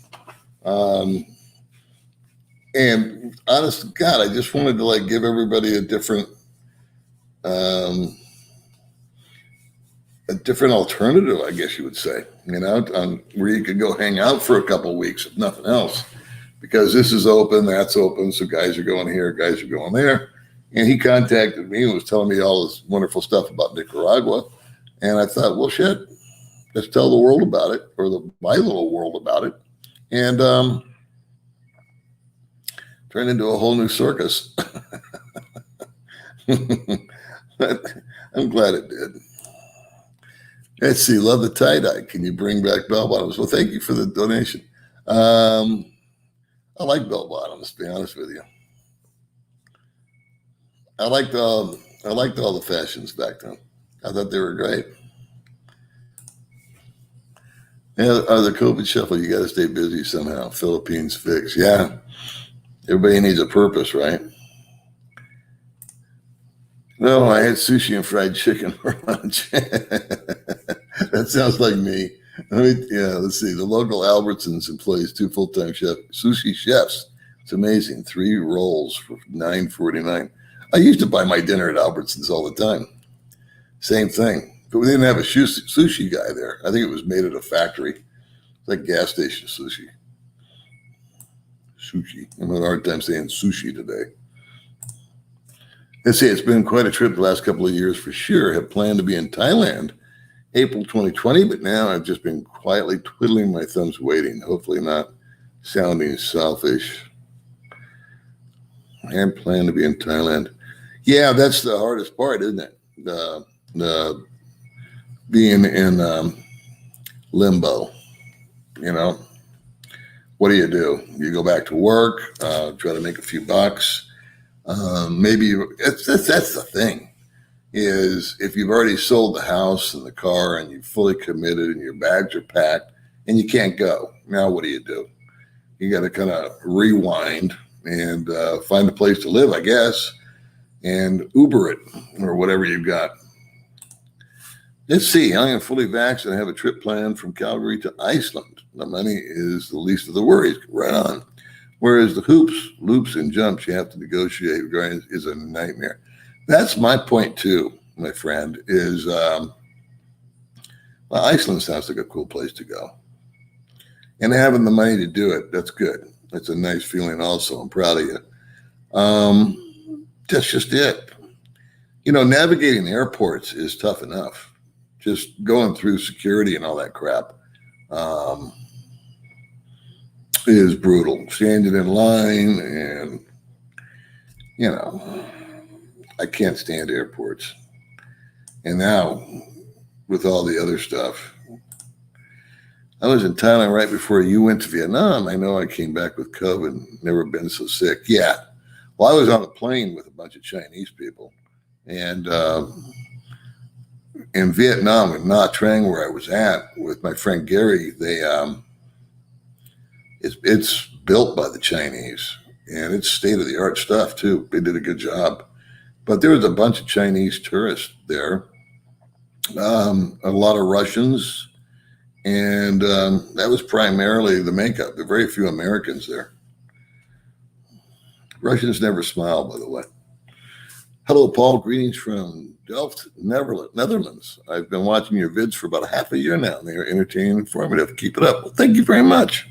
And honest to God, I just wanted to give everybody a different alternative, I guess you would say, where you could go hang out for a couple of weeks, if nothing else, because this is open, that's open. So guys are going here, guys are going there. And he contacted me and was telling me all this wonderful stuff about Nicaragua. And I thought, well, shit, let's tell the world about it, or my little world about it. And turned into a whole new circus. But I'm glad it did. Let's see. Love the tie-dye. Can you bring back bell bottoms? Well, thank you for the donation. I like bell bottoms, to be honest with you. I liked all the fashions back then. I thought they were great. Yeah, the COVID shuffle, you got to stay busy somehow. Philippines fix. Yeah. Everybody needs a purpose, right? No, I had sushi and fried chicken for lunch. That sounds like me. Let's see. The local Albertsons employs 2 full-time sushi chefs. It's amazing. 3 rolls for $9.49. I used to buy my dinner at Albertsons all the time. Same thing. But we didn't have a sushi guy there. I think it was made at a factory. It's like gas station sushi. Sushi. I'm having a hard time saying sushi today. Let's see. It's been quite a trip the last couple of years for sure. Have planned to be in Thailand April 2020, but now I've just been quietly twiddling my thumbs waiting. Hopefully not sounding selfish. And plan to be in Thailand. Yeah, that's the hardest part, isn't it? The being in limbo. What do? You go back to work, try to make a few bucks. Maybe that's the thing, is if you've already sold the house and the car and you've fully committed and your bags are packed and you can't go. Now what do? You got to kind of rewind and find a place to live, I guess, and Uber it or whatever you've got. Let's see. I am fully vaxxed and I have a trip planned from Calgary to Iceland. The money is the least of the worries. Right on. Whereas the hoops, loops, and jumps you have to negotiate is a nightmare. That's my point too, my friend, is Iceland sounds like a cool place to go. And having the money to do it, that's good. That's a nice feeling also. I'm proud of you. That's just it. Navigating airports is tough enough. Just going through security and all that crap is brutal. Standing in line and, I can't stand airports. And now with all the other stuff, I was in Thailand right before you went to Vietnam. I know I came back with COVID, never been so sick. Yeah. Well, I was on a plane with a bunch of Chinese people. And in Vietnam, in Nha Trang, where I was at with my friend Gary, it's built by the Chinese. And it's state-of-the-art stuff, too. They did a good job. But there was a bunch of Chinese tourists there. A lot of Russians. And that was primarily the makeup. There are very few Americans there. Russians never smile, by the way. Hello, Paul. Greetings from Delft, Netherlands. I've been watching your vids for about half a year now. They are entertaining and informative. Keep it up. Well, thank you very much.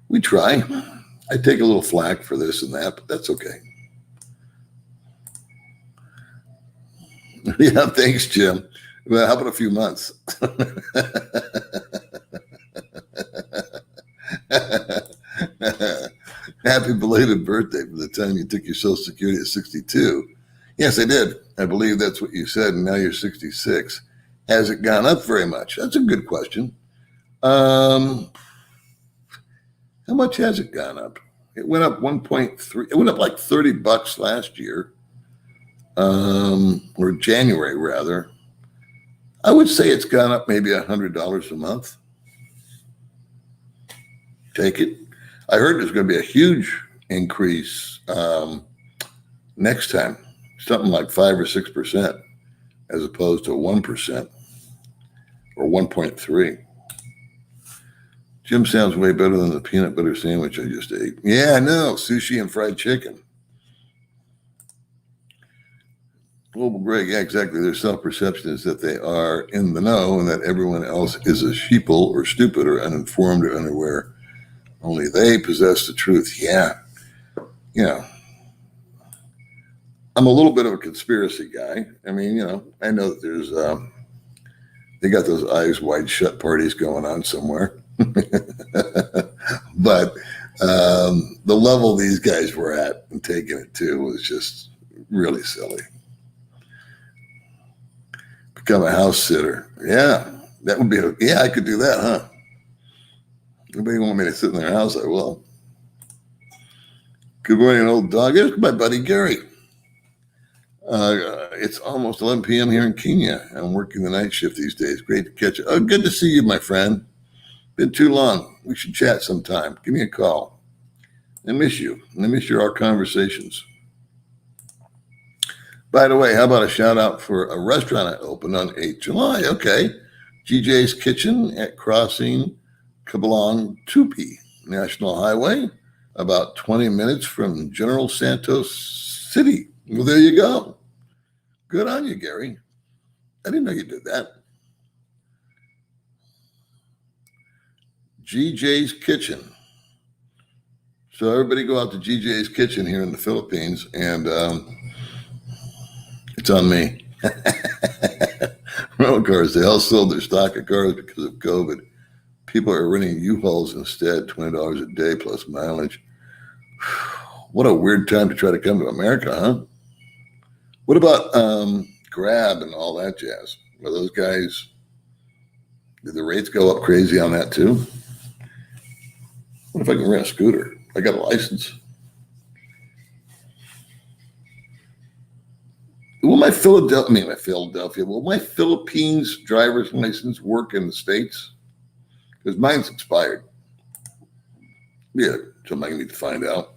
We try. I take a little flack for this and that, but that's okay. Yeah, thanks, Jim. Well, how about a few months? happy belated birthday for the time you took your Social Security at 62. Yes, I did. I believe that's what you said, and now you're 66. Has it gone up very much? That's a good question. How much has it gone up? It went up 1.3. It went up like $30 last year, or January rather. I would say it's gone up maybe $100 a month. Take it. I heard there's going to be a huge increase next time, something like 5 or 6%, as opposed to 1% or 1.3. Jim sounds way better than the peanut butter sandwich I just ate. Yeah, I know. Sushi and fried chicken. Global Greg, yeah, exactly. Their self-perception is that they are in the know and that everyone else is a sheeple or stupid or uninformed or unaware. Only they possess the truth. Yeah. I'm a little bit of a conspiracy guy. I mean, I know that there's, they got those eyes wide shut parties going on somewhere. But the level these guys were at and taking it to was just really silly. Become a house sitter. Yeah, that would be, I could do that, huh? Anybody want me to sit in their house? I will. Good morning, old dog. Here's my buddy, Gary. It's almost 11 p.m. here in Kenya. I'm working the night shift these days. Great to catch you. Oh, good to see you, my friend. Been too long. We should chat sometime. Give me a call. I miss you. I miss our conversations. By the way, how about a shout out for a restaurant I opened on 8th July? Okay. GJ's Kitchen at Crossing Kabalong Tupi National Highway, about 20 minutes from General Santos City. Well, there you go. Good on you, Gary. I didn't know you did that. GJ's Kitchen. So everybody go out to GJ's Kitchen here in the Philippines, and it's on me. Rental cars, they all sold their stock of cars because of COVID. People are renting U-Hauls instead, $20 a day plus mileage. What a weird time to try to come to America, huh? What about Grab and all that jazz? Are those guys, did the rates go up crazy on that too? What if I can rent a scooter? I got a license. Will my Philippines driver's license work in the States? Because mine's expired. Yeah, something I need to find out.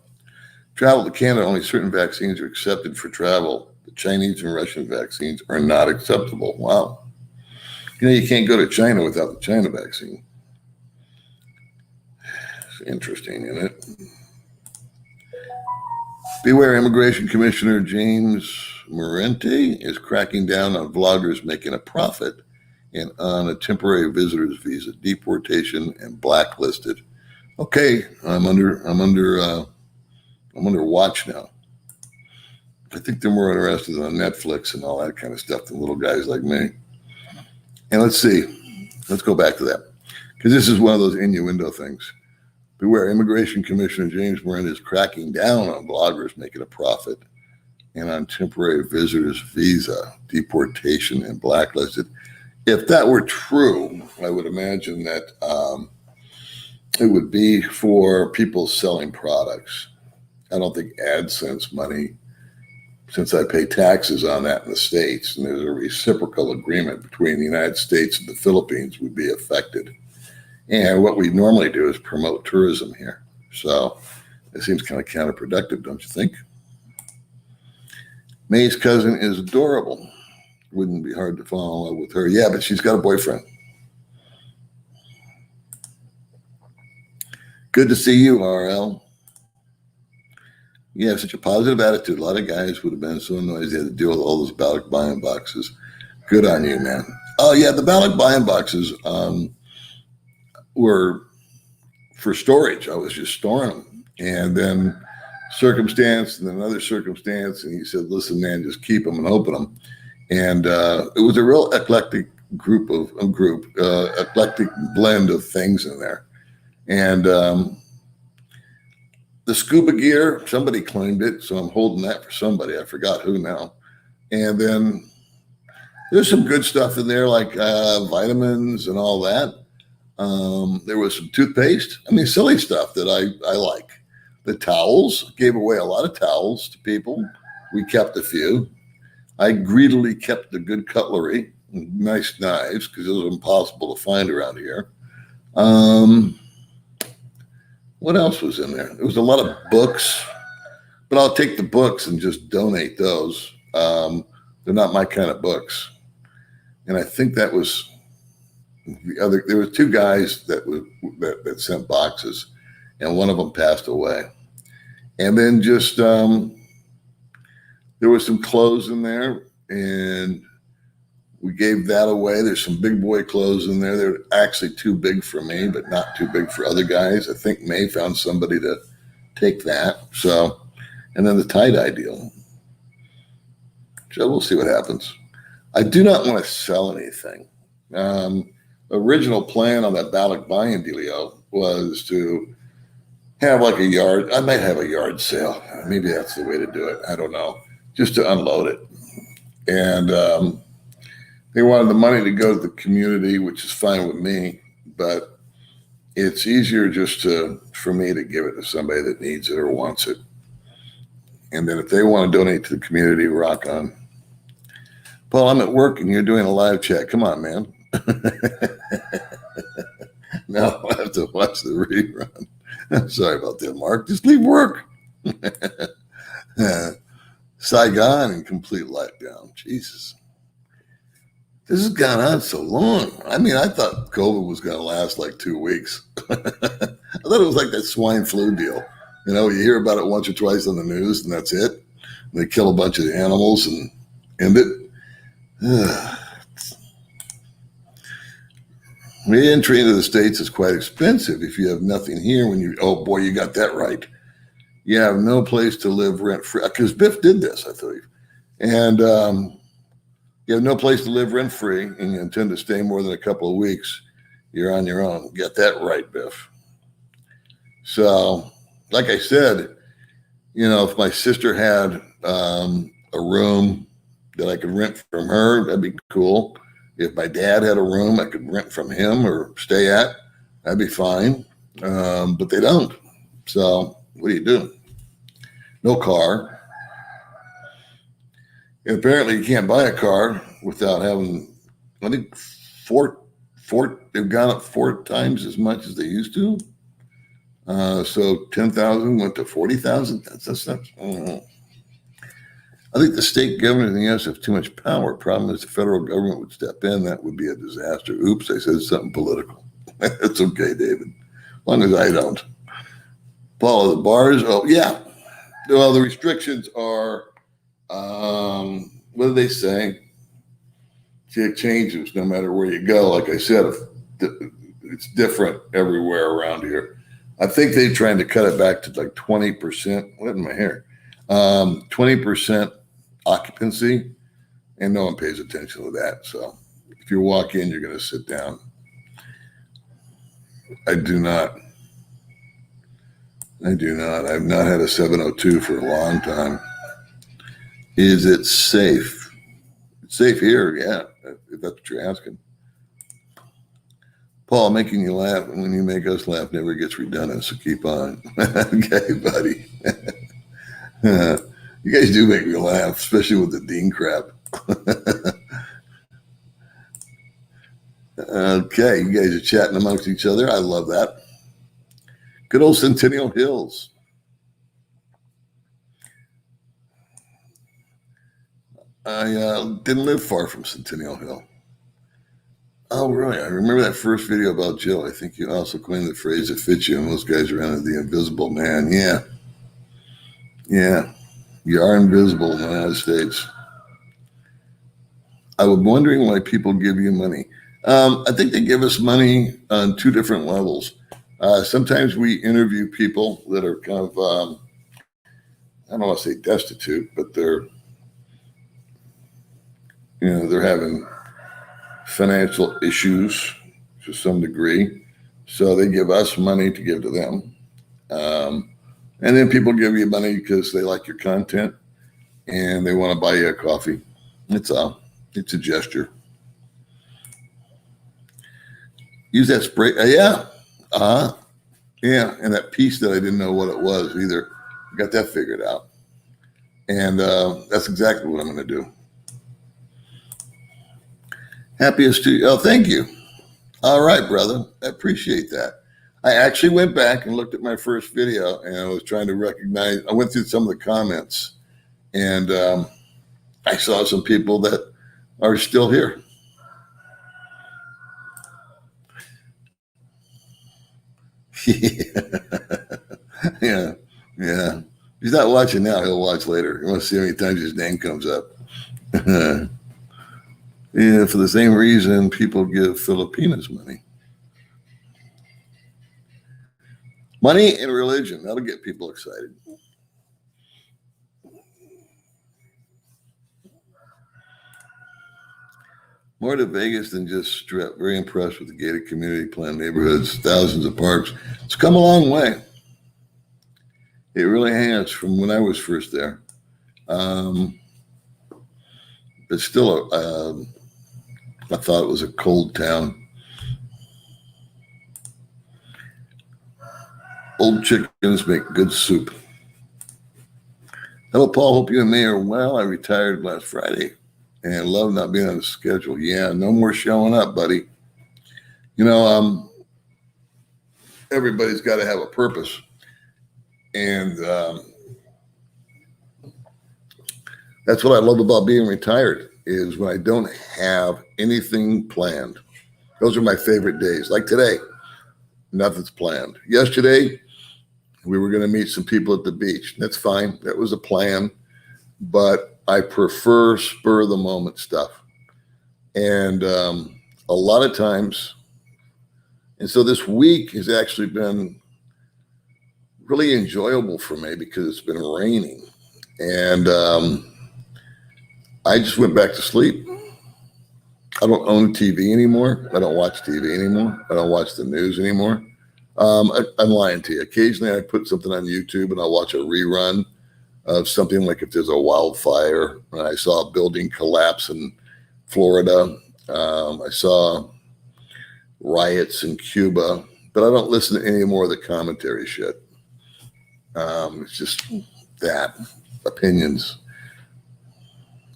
Travel to Canada, only certain vaccines are accepted for travel. The Chinese and Russian vaccines are not acceptable. Wow. You can't go to China without the China vaccine. It's interesting, isn't it? Beware, Immigration Commissioner James Morente is cracking down on vloggers making a profit and on a temporary visitor's visa, deportation, and blacklisted. Okay, I'm under watch now. I think they're more interested on Netflix and all that kind of stuff than little guys like me. And let's see. Let's go back to that, because this is one of those innuendo things. Beware, Immigration Commissioner James Morente is cracking down on bloggers making a profit and on temporary visitors visa, deportation, and blacklisted. If that were true, I would imagine that it would be for people selling products. I don't think AdSense money, since I pay taxes on that in the States, and there's a reciprocal agreement between the United States and the Philippines, would be affected. And what we normally do is promote tourism here. So it seems kind of counterproductive, don't you think? May's cousin is adorable. Wouldn't be hard to fall in love with her. Yeah, but she's got a boyfriend. Good to see you, RL. You have such a positive attitude. A lot of guys would have been so annoyed they had to deal with all those ballot buying boxes. Good on you, man. Oh, yeah, the ballot buying boxes were for storage. I was just storing them. And then circumstance and then another circumstance. And he said, listen, man, just keep them and open them. And it was a real eclectic eclectic blend of things in there. And the scuba gear, somebody claimed it, so I'm holding that for somebody. I forgot who now. And then there's some good stuff in there, like vitamins and all that. There was some toothpaste. I mean, silly stuff that I like. The towels, gave away a lot of towels to people. We kept a few. I greedily kept the good cutlery, nice knives, because it was impossible to find around here. What else was in there? There was a lot of books, but I'll take the books and just donate those. They're not my kind of books. And I think that was the other. There were two guys that sent boxes, and one of them passed away. And then just there was some clothes in there, and we gave that away. There's some big boy clothes in there. They're actually too big for me, but not too big for other guys. I think May found somebody to take that. So, and then the tie-dye deal. So we'll see what happens. I do not want to sell anything. Original plan on that Balak buying dealio was to have like a yard. I might have a yard sale. Maybe that's the way to do it. I don't know. Just to unload it. And they wanted the money to go to the community, which is fine with me. But it's easier just for me to give it to somebody that needs it or wants it. And then if they want to donate to the community, rock on. Paul, I'm at work and you're doing a live chat. Come on, man. Now I'll have to watch the rerun. I'm sorry about that, Mark. Just leave work. Saigon and complete letdown. Jesus. This has gone on so long. I mean, I thought COVID was going to last like 2 weeks. I thought it was like that swine flu deal. You know, you hear about it once or twice on the news and that's it. And they kill a bunch of animals and end it. Re-entry into the States is quite expensive if you have nothing here when you, oh boy, you got that right. You have no place to live rent-free. Because Biff did this, I believe. And you have no place to live rent-free and you intend to stay more than a couple of weeks, you're on your own. Get that right, Biff. So, like I said, you know, if my sister had a room that I could rent from her, that'd be cool. If my dad had a room I could rent from him or stay at, that'd be fine. But they don't. So what do you do? No car. And apparently you can't buy a car without having, I think they've gone up 4 times as much as they used to. So 10,000 went to 40,000. That's not, I don't know. I think the state government and the U.S. have too much power. Problem is the federal government would step in. That would be a disaster. Oops, I said something political. It's okay, David. As long as I don't. Paul, the bars, oh, yeah. Well, the restrictions are, what do they say? It changes no matter where you go. Like I said, it's different everywhere around here. I think they're trying to cut it back to like 20%. What in my hair? 20% occupancy, and no one pays attention to that. So if you walk in, you're going to sit down. I do not. I've not had a 702 for a long time. Is it safe? It's safe here, yeah, if that's what you're asking. Paul, making you laugh, and when you make us laugh, never gets redundant, so keep on. Okay, buddy. You guys do make me laugh, especially with the Dean crap. Okay, you guys are chatting amongst each other. I love that. Good old Centennial Hills. I didn't live far from Centennial Hill. Oh, really? I remember that first video about Joe. I think you also coined the phrase that fits you, and those guys around as the invisible man. Yeah. Yeah. You are invisible in the United States. I was wondering why people give you money. I think they give us money on 2 different levels. Sometimes we interview people that are kind of, I don't want to say destitute, but they're having financial issues to some degree. So they give us money to give to them. And then people give you money because they like your content and they want to buy you a coffee. It's a gesture. Use that spray. Yeah. Uh-huh. Yeah. And that piece that I didn't know what it was either. Got that figured out. And that's exactly what I'm going to do. Happiest to you. Oh, thank you. All right, brother. I appreciate that. I actually went back and looked at my first video and I was trying to recognize, I went through some of the comments and I saw some people that are still here. Yeah. Yeah. He's not watching now. He'll watch later. You want to see how many times his name comes up. Yeah, for the same reason people give Filipinos money. Money and religion, that'll get people excited. More to Vegas than just Strip. Very impressed with the gated community plan neighborhoods, thousands of parks. It's come a long way. It really has from when I was first there. It's still, I thought it was a cold town. Old chickens make good soup. Hello, Paul. Hope you and me are well. I retired last Friday and love not being on the schedule. Yeah, no more showing up, buddy. You know, everybody's got to have a purpose. And that's what I love about being retired is when I don't have anything planned. Those are my favorite days. Like today, nothing's planned. Yesterday, we were going to meet some people at the beach. That's fine. That was a plan. But I prefer spur of the moment stuff. And a lot of times, and so this week has actually been really enjoyable for me because it's been raining. And I just went back to sleep. I don't own TV anymore. I don't watch TV anymore. I don't watch the news anymore. I'm lying to you. Occasionally I put something on YouTube and I'll watch a rerun of something like if there's a wildfire. I saw a building collapse in Florida. I saw riots in Cuba, but I don't listen to any more of the commentary shit. It's just that opinions.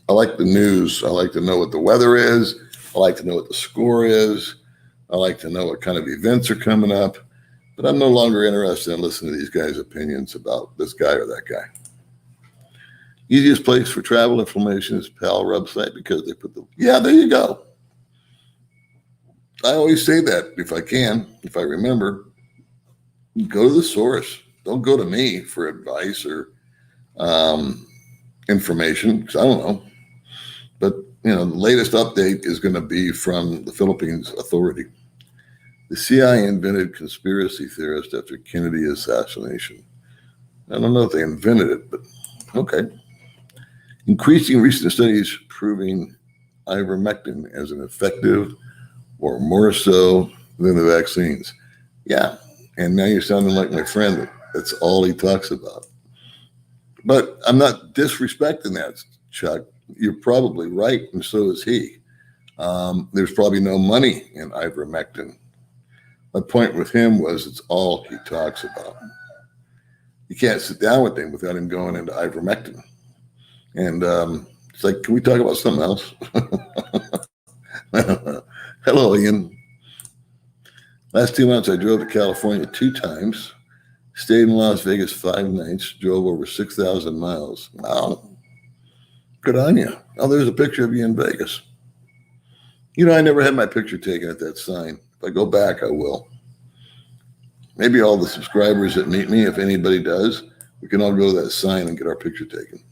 I like the news. I like to know what the weather is. I like to know what the score is. I like to know what kind of events are coming up. But I'm no longer interested in listening to these guys' opinions about this guy or that guy. Easiest place for travel information is PAL website because they put yeah, there you go. I always say that if I can, if I remember, go to the source. Don't go to me for advice or information because I don't know. But, you know, the latest update is going to be from the Philippines Authority. The CIA invented conspiracy theorist after Kennedy assassination. I don't know if they invented it, but okay. Increasing recent studies proving ivermectin as an effective or more so than the vaccines. Yeah, and now you're sounding like my friend. That's all he talks about. But I'm not disrespecting that, Chuck. You're probably right, and so is he. There's probably no money in ivermectin. My point with him was it's all he talks about. You can't sit down with him without him going into ivermectin. And it's like, can we talk about something else? Hello, Ian. Last 2 months, I drove to California 2 times, stayed in Las Vegas 5 nights, drove over 6,000 miles. Wow. Good on you. Oh, there's a picture of you in Vegas. You know, I never had my picture taken at that sign. If I go back, I will. Maybe all the subscribers that meet me, if anybody does, we can all go to that sign and get our picture taken.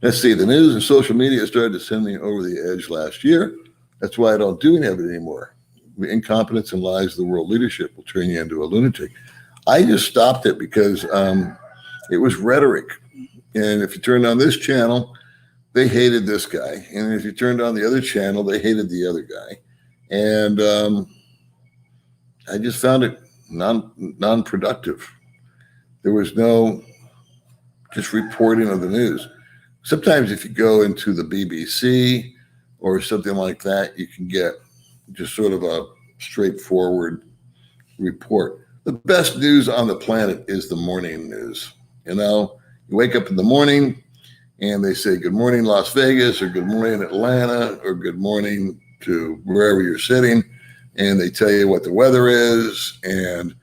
Let's see. The news and social media started to send me over the edge last year. That's why I don't do any of it anymore. The incompetence and lies of the world leadership will turn you into a lunatic. I just stopped it because it was rhetoric. And if you turned on this channel, they hated this guy. And if you turned on the other channel, they hated the other guy. And I just found it non-productive. There was no just reporting of the news. Sometimes if you go into the BBC or something like that, you can get just sort of a straightforward report. The best news on the planet is the morning news. You know, you wake up in the morning and they say, good morning, Las Vegas, or good morning, Atlanta, or good morning to wherever you're sitting. And they tell you what the weather is and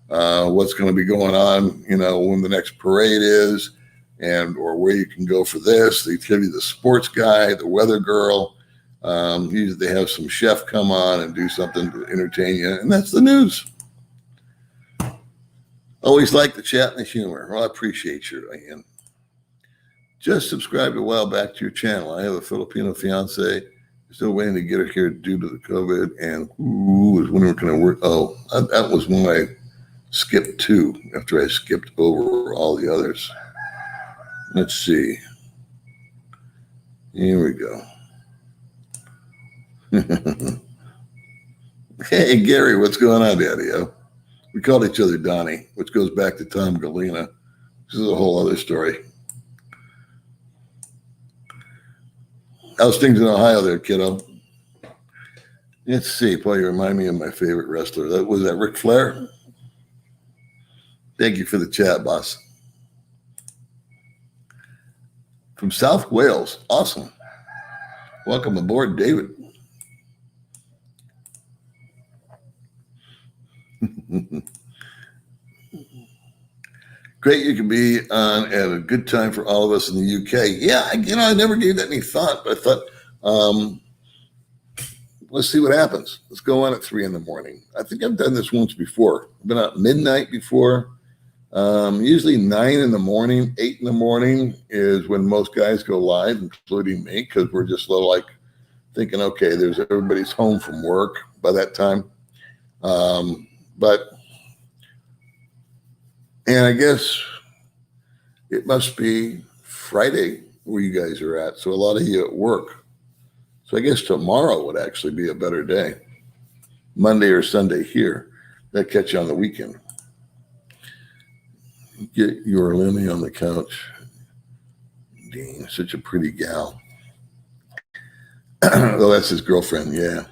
what's going to be going on, you know, when the next parade is, and or where you can go for this. They tell you the sports guy, the weather girl. Usually they have some chef come on and do something to entertain you, and that's the news. Always like the chat and the humor. Well, I appreciate you, Ian. Just subscribed a while back to your channel. I have a Filipino fiance. Still waiting to get her here due to the COVID, and was when we were going to work. Oh, that was when I skipped 2 after I skipped over all the others. Let's see. Here we go. Hey, Gary, what's going on, Daddy-O? We called each other Donnie, which goes back to Tom Galena. This is a whole other story. How's things in Ohio there, kiddo? Let's see. Boy, you remind me of my favorite wrestler. Was that Ric Flair? Thank you for the chat, boss. From South Wales. Awesome. Welcome aboard, David. Great, you can be on at a good time for all of us in the UK. Yeah, I never gave that any thought, but I thought, let's see what happens. Let's go on at 3 in the morning. I think I've done this once before. I've been out midnight before. Usually 9 in the morning, 8 in the morning is when most guys go live, including me, because we're just like thinking, okay, everybody's home from work by that time. And I guess it must be Friday where you guys are at. So a lot of you at work. So I guess tomorrow would actually be a better day. Monday or Sunday here. That catch you on the weekend. Get your Lenny on the couch. Dean, such a pretty gal. Oh, that's his girlfriend. Yeah.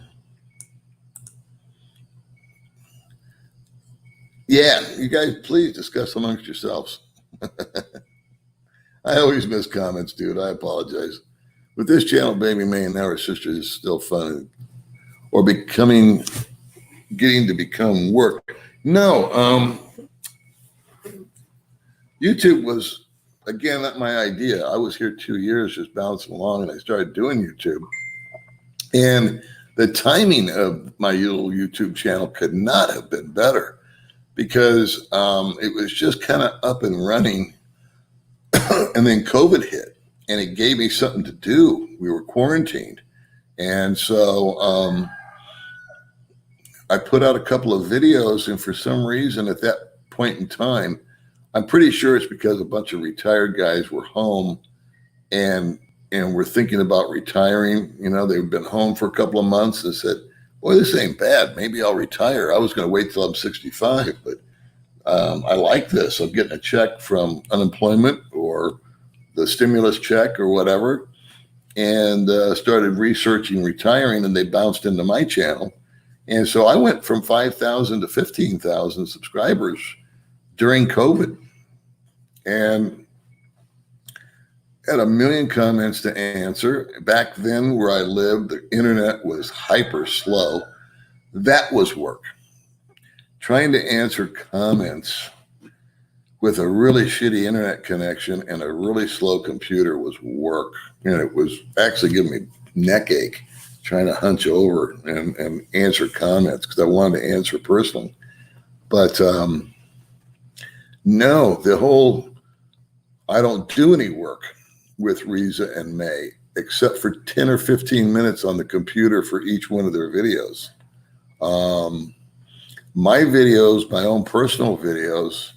Yeah, you guys, please discuss amongst yourselves. I always miss comments, dude. I apologize. With this channel, Baby May and now her sister is still fun. Or getting to become work. No, YouTube was, again, not my idea. I was here 2 years just bouncing along, and I started doing YouTube. And the timing of my little YouTube channel could not have been better, because it was just kind of up and running. And then COVID hit, and it gave me something to do. We were quarantined. And so I put out a couple of videos, and for some reason at that point in time, I'm pretty sure it's because a bunch of retired guys were home and were thinking about retiring. You know, they've been home for a couple of months and said, boy, this ain't bad. Maybe I'll retire. I was going to wait till I'm 65, but I like this. I'm getting a check from unemployment or the stimulus check or whatever, and started researching retiring, and they bounced into my channel. And so I went from 5,000 to 15,000 subscribers during COVID, and had a million comments to answer. Back then where I lived, the internet was hyper slow. That was work. Trying to answer comments with a really shitty internet connection and a really slow computer was work. And it was actually giving me neck ache trying to hunch over and answer comments, because I wanted to answer personally. But no, the whole, I don't do any work with Riza and May, except for 10 or 15 minutes on the computer for each one of their videos. My videos, my own personal videos,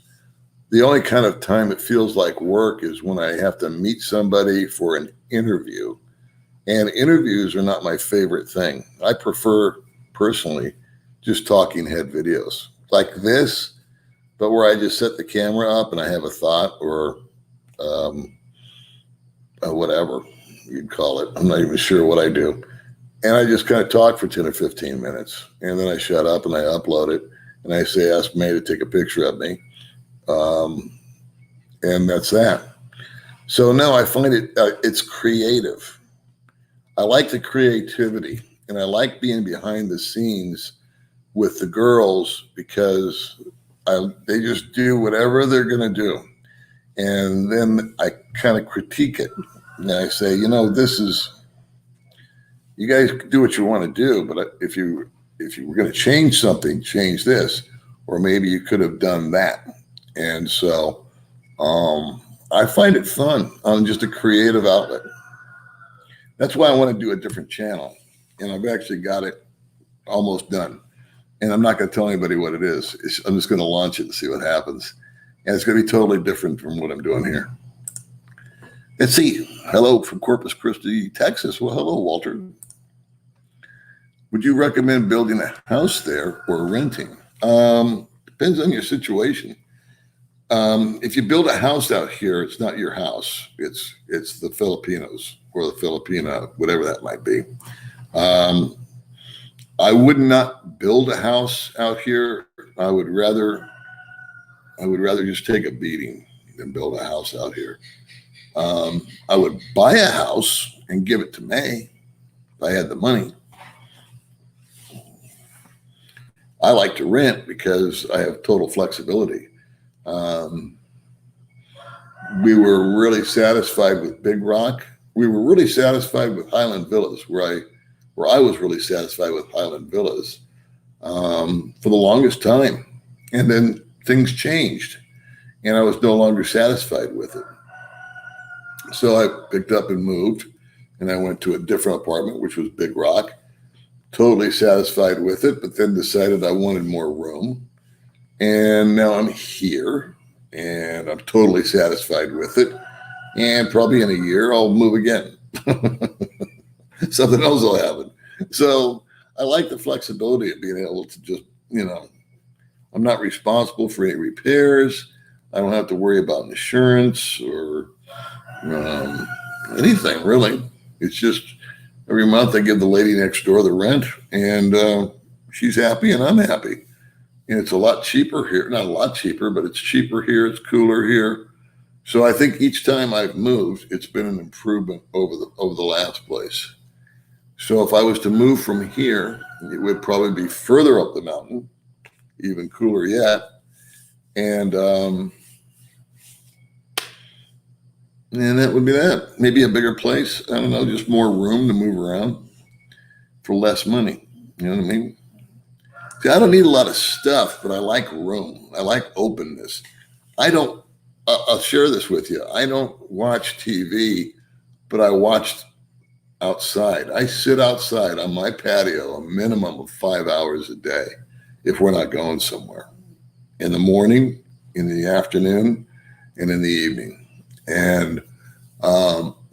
the only kind of time it feels like work is when I have to meet somebody for an interview. And interviews are not my favorite thing. I prefer, personally, just talking head videos. Like this, but where I just set the camera up and I have a thought or whatever you'd call it. I'm not even sure what I do. And I just kind of talk for 10 or 15 minutes. And then I shut up and I upload it. And I say, ask May to take a picture of me. And that's that. So no, I find it's creative. I like the creativity. And I like being behind the scenes with the girls because they just do whatever they're going to do. And then I kind of critique it. And I say, you guys do what you want to do, but if you were going to change something, change this, or maybe you could have done that. And so I find it fun on just a creative outlet. That's why I want to do a different channel. And I've actually got it almost done. And I'm not going to tell anybody what it is. I'm just going to launch it and see what happens. And it's going to be totally different from what I'm doing here. Let's see. Hello from Corpus Christi, Texas. Well, hello, Walter. Would you recommend building a house there or renting? Depends on your situation. If you build a house out here, it's not your house. It's the Filipinos or the Filipina, whatever that might be. I would not build a house out here. I would rather just take a beating than build a house out here. I would buy a house and give it to May if I had the money. I like to rent because I have total flexibility. We were really satisfied with Big Rock. We were really satisfied with Highland Villas, where I was really satisfied with Highland Villas for the longest time. And then things changed, and I was no longer satisfied with it. So I picked up and moved, and I went to a different apartment, which was Big Rock. Totally satisfied with it, but then decided I wanted more room. And now I'm here, and I'm totally satisfied with it. And probably in a year, I'll move again. Something else will happen. So I like the flexibility of being able to just, I'm not responsible for any repairs. I don't have to worry about insurance or anything, really. It's just every month I give the lady next door the rent, and she's happy and I'm happy. And it's a lot cheaper here. Not a lot cheaper, but it's cheaper here. It's cooler here. So I think each time I've moved, it's been an improvement over the last place. So if I was to move from here, it would probably be further up the mountain, even cooler yet. And that would be that. Maybe a bigger place. I don't know, just more room to move around for less money. You know what I mean? See, I don't need a lot of stuff, but I like room. I like openness. I'll share this with you. I don't watch TV, but I watched outside. I sit outside on my patio a minimum of 5 hours a day if we're not going somewhere. In the morning, in the afternoon, and in the evening. And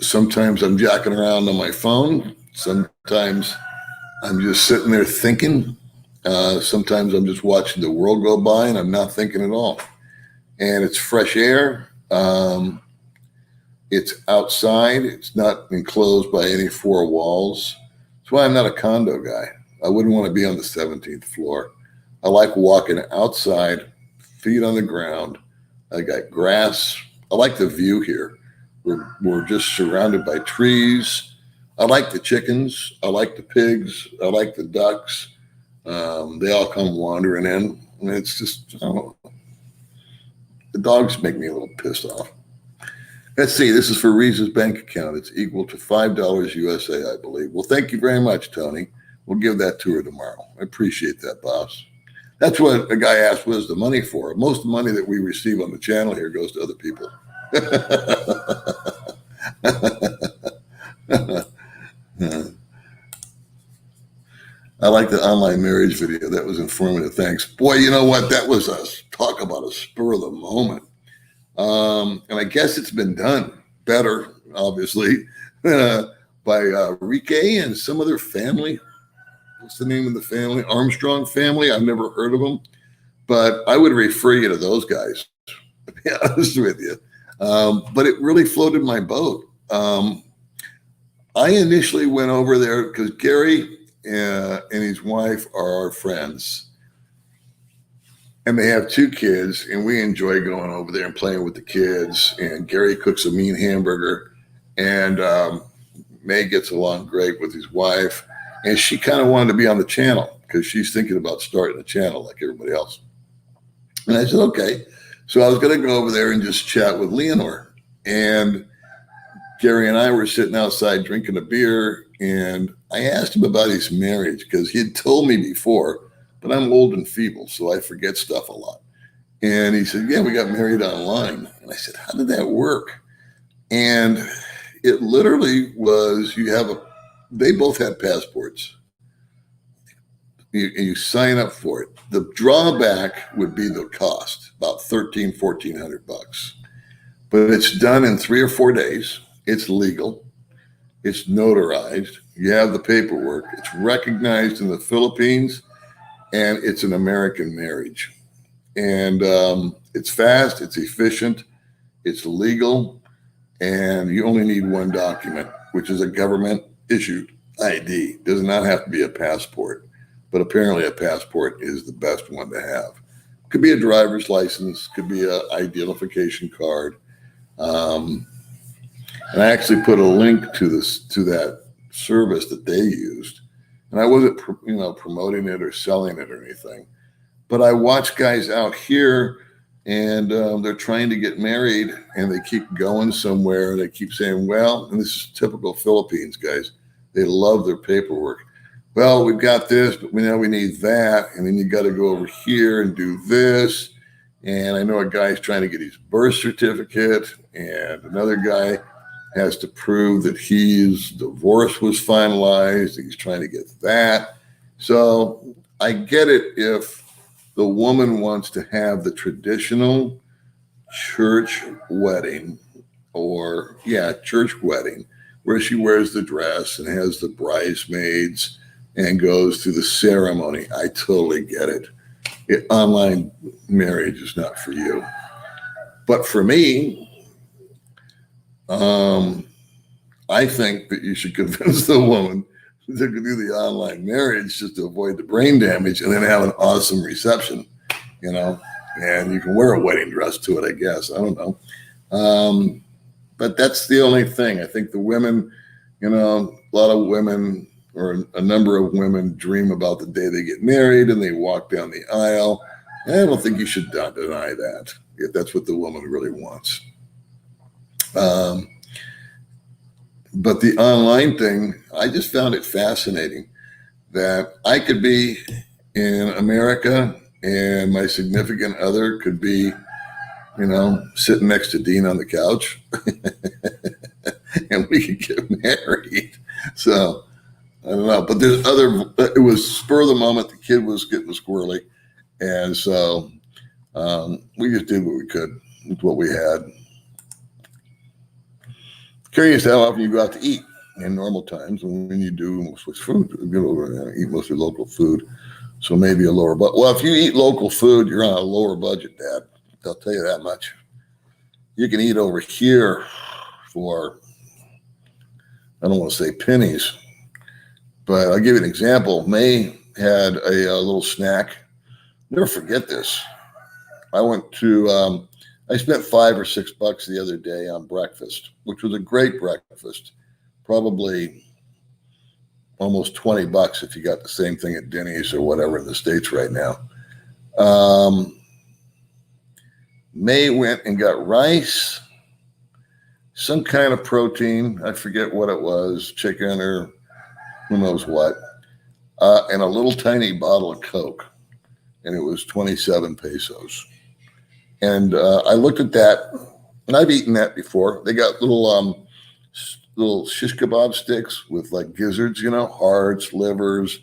sometimes I'm jacking around on my phone. Sometimes I'm just sitting there thinking. Sometimes I'm just watching the world go by and I'm not thinking at all. And it's fresh air. It's outside. It's not enclosed by any four walls. That's why I'm not a condo guy. I wouldn't want to be on the 17th floor. I like walking outside, feet on the ground. I got grass. I like the view here. We're just surrounded by trees. I like the chickens. I like the pigs. I like the ducks. They all come wandering in. And it's just, I don't know. The dogs make me a little pissed off. Let's see. This is for Reese's bank account. It's equal to $5 USA, I believe. Well, thank you very much, Tony. We'll give that to her tomorrow. I appreciate that, boss. That's what a guy asked, what is the money for? Most of the money that we receive on the channel here goes to other people. I like the online marriage video. That was informative. Thanks. Boy, you know what? That was talk about a spur of the moment. And I guess it's been done better, obviously, by Rike and some other family. What's the name of the family? Armstrong family. I've never heard of them. but I would refer you to those guys, to be honest with you. But it really floated my boat. I initially went over there because Gary and his wife are our friends. And they have 2 kids, and we enjoy going over there and playing with the kids. And Gary cooks a mean hamburger, and May gets along great with his wife. And she kind of wanted to be on the channel because she's thinking about starting a channel like everybody else. And I said, okay. So I was going to go over there and just chat with Leonore. And Gary and I were sitting outside drinking a beer, and I asked him about his marriage because he had told me before, but I'm old and feeble, so I forget stuff a lot. And he said, yeah, we got married online. And I said, how did that work? And it literally was, they both had passports. You sign up for it. The drawback would be the cost, about $1,400. But it's done in 3 or 4 days. It's legal. It's notarized. You have the paperwork. It's recognized in the Philippines, and it's an American marriage. And it's fast. It's efficient. It's legal. And you only need one document, which is a government-issued ID. It does not have to be a passport. But apparently a passport is the best one to have. Could be a driver's license. Could be an identification card. And I actually put a link to that service that they used. And I wasn't, promoting it or selling it or anything. But I watch guys out here, and they're trying to get married, and they keep going somewhere. They keep saying, well, and this is typical Philippines guys. They love their paperwork. Well, we've got this, but now we need that. And then you got to go over here and do this. And I know a guy's trying to get his birth certificate, and another guy has to prove that his divorce was finalized. He's trying to get that. So I get it if the woman wants to have the traditional church wedding, church wedding, where she wears the dress and has the bridesmaids and goes through the ceremony. I totally get it. Online marriage is not for you. But for me, I think that you should convince the woman to do the online marriage just to avoid the brain damage and then have an awesome reception, and you can wear a wedding dress to it, I guess. I don't know. But that's the only thing. I think the women, a lot of women or a number of women dream about the day they get married and they walk down the aisle. I don't think you should deny that if that's what the woman really wants. But the online thing, I just found it fascinating that I could be in America and my significant other could be, sitting next to Dean on the couch and we could get married. So I don't know, but it was spur of the moment. The kid was getting squirrely. And so we just did what we could with what we had. Curious how often you go out to eat in normal times. When you do, mostly food, eat mostly local food. So maybe a lower budget. Well, if you eat local food, you're on a lower budget, Dad. I'll tell you that much. You can eat over here for, I don't want to say pennies, but I'll give you an example. May had a little snack. Never forget this. I went to, I spent $5 or $6 the other day on breakfast, which was a great breakfast. Probably almost $20 if you got the same thing at Denny's or whatever in the States right now. May went and got rice, some kind of protein. I forget what it was, chicken or who knows what, and a little tiny bottle of Coke. And it was 27 pesos. And I looked at that, and I've eaten that before. They got little shish kebab sticks with like gizzards, hearts, livers.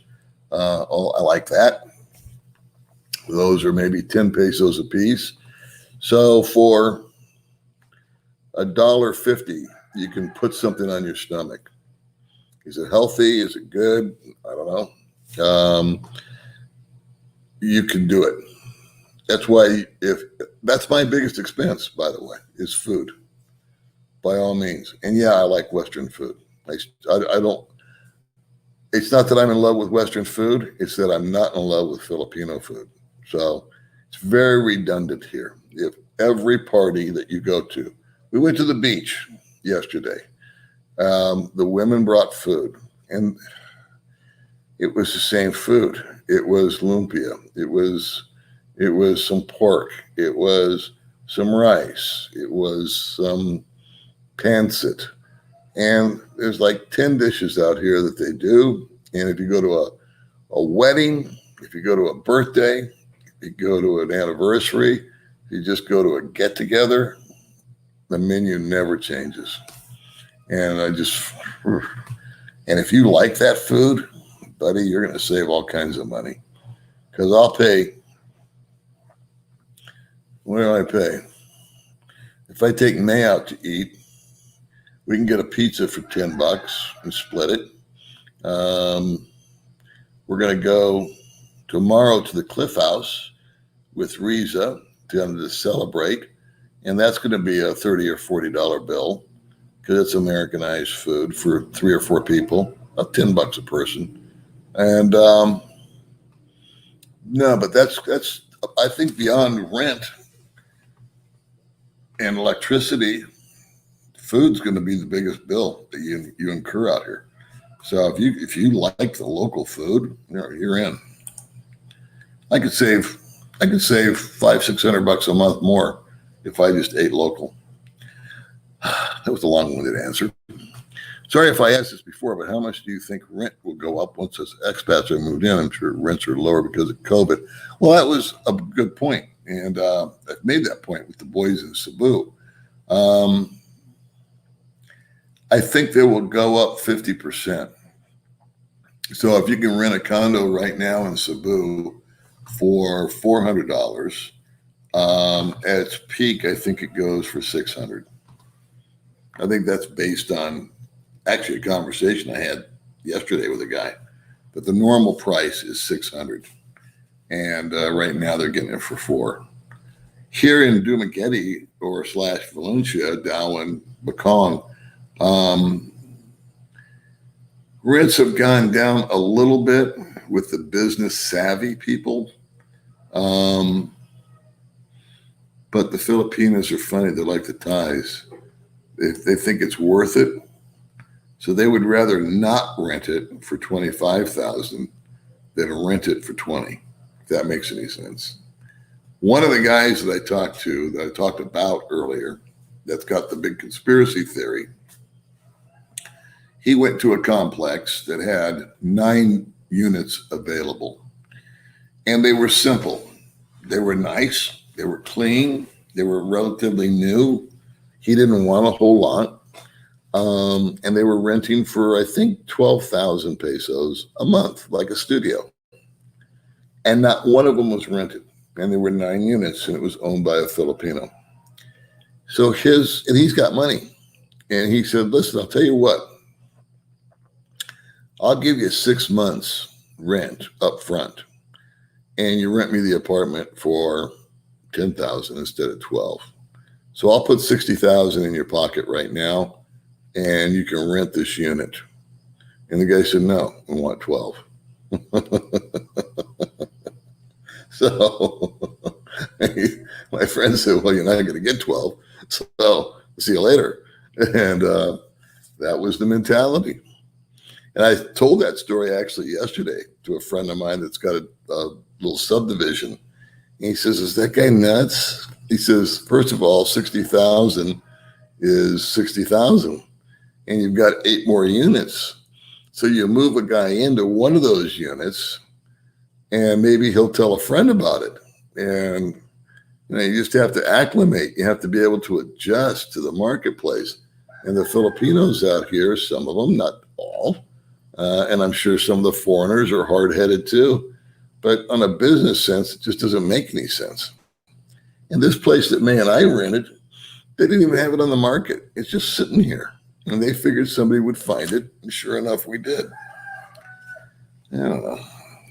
I like that. Those are maybe 10 pesos a piece. So for $1.50, you can put something on your stomach. Is it healthy? Is it good? I don't know. You can do it. That's why that's my biggest expense, by the way, is food, by all means. And yeah, I like Western food. I don't, it's not that I'm in love with Western food. It's that I'm not in love with Filipino food. So it's very redundant here. If every party that you go to, we went to the beach yesterday. The women brought food, and it was the same food. It was lumpia. It was some pork. It was some rice. It was some pancit. And there's like 10 dishes out here that they do. And if you go to a wedding, if you go to a birthday, if you go to an anniversary, if you just go to a get together, the menu never changes. And and if you like that food, buddy, you're going to save all kinds of money. Because I'll pay, what do I pay? If I take May out to eat, we can get a pizza for $10 and split it. We're going to go tomorrow to the Cliff House with Riza to celebrate. And that's going to be a $30 or $40 bill because it's Americanized food for 3 or 4 people, about $10 a person. And no, but that's I think beyond rent and electricity, food's going to be the biggest bill that you incur out here. So if you like the local food, you're in. I could save $500-600 a month more if I just ate local. That was a long-winded answer. Sorry if I asked this before, but how much do you think rent will go up once those expats are moved in? I'm sure rents are lower because of COVID. Well, that was a good point, and I've made that point with the boys in Cebu. I think they will go up 50%. So if you can rent a condo right now in Cebu for $400, at its peak, I think it goes for $600. I think that's based on actually a conversation I had yesterday with a guy, but the normal price is $600. And right now they're getting it for $400. Here in Dumaguete or / Valencia, Darwin, Bacong, rents have gone down a little bit with the business savvy people. But the Filipinos are funny. They're like the Thais. They think it's worth it. So they would rather not rent it for $25,000 than rent it for $20,000, if that makes any sense. One of the guys that I talked about earlier, that's got the big conspiracy theory, he went to a complex that had 9 units available. And they were simple. They were nice. They were clean. They were relatively new. He didn't want a whole lot. And they were renting for, I think, 12,000 pesos a month, like a studio. And not one of them was rented. And there were 9 units, and it was owned by a Filipino. So he's got money. And he said, listen, I'll tell you what. I'll give you 6 months rent up front. And you rent me the apartment for $10,000 instead of $12,000. So I'll put $60,000 in your pocket right now, and you can rent this unit. And the guy said, no, I want $12,000. So my friend said, well, you're not going to get $12,000. So see you later. And that was the mentality. And I told that story actually yesterday to a friend of mine that's got a little subdivision. And he says, is that guy nuts? He says, first of all, 60,000 is 60,000. And you've got 8 more units. So you move a guy into one of those units, and maybe he'll tell a friend about it. And you just have to acclimate. You have to be able to adjust to the marketplace. And the Filipinos out here, some of them, not all, and I'm sure some of the foreigners are hard-headed too. But on a business sense, it just doesn't make any sense. And this place that May and I rented, they didn't even have it on the market. It's just sitting here. And they figured somebody would find it. And sure enough, we did. I don't know.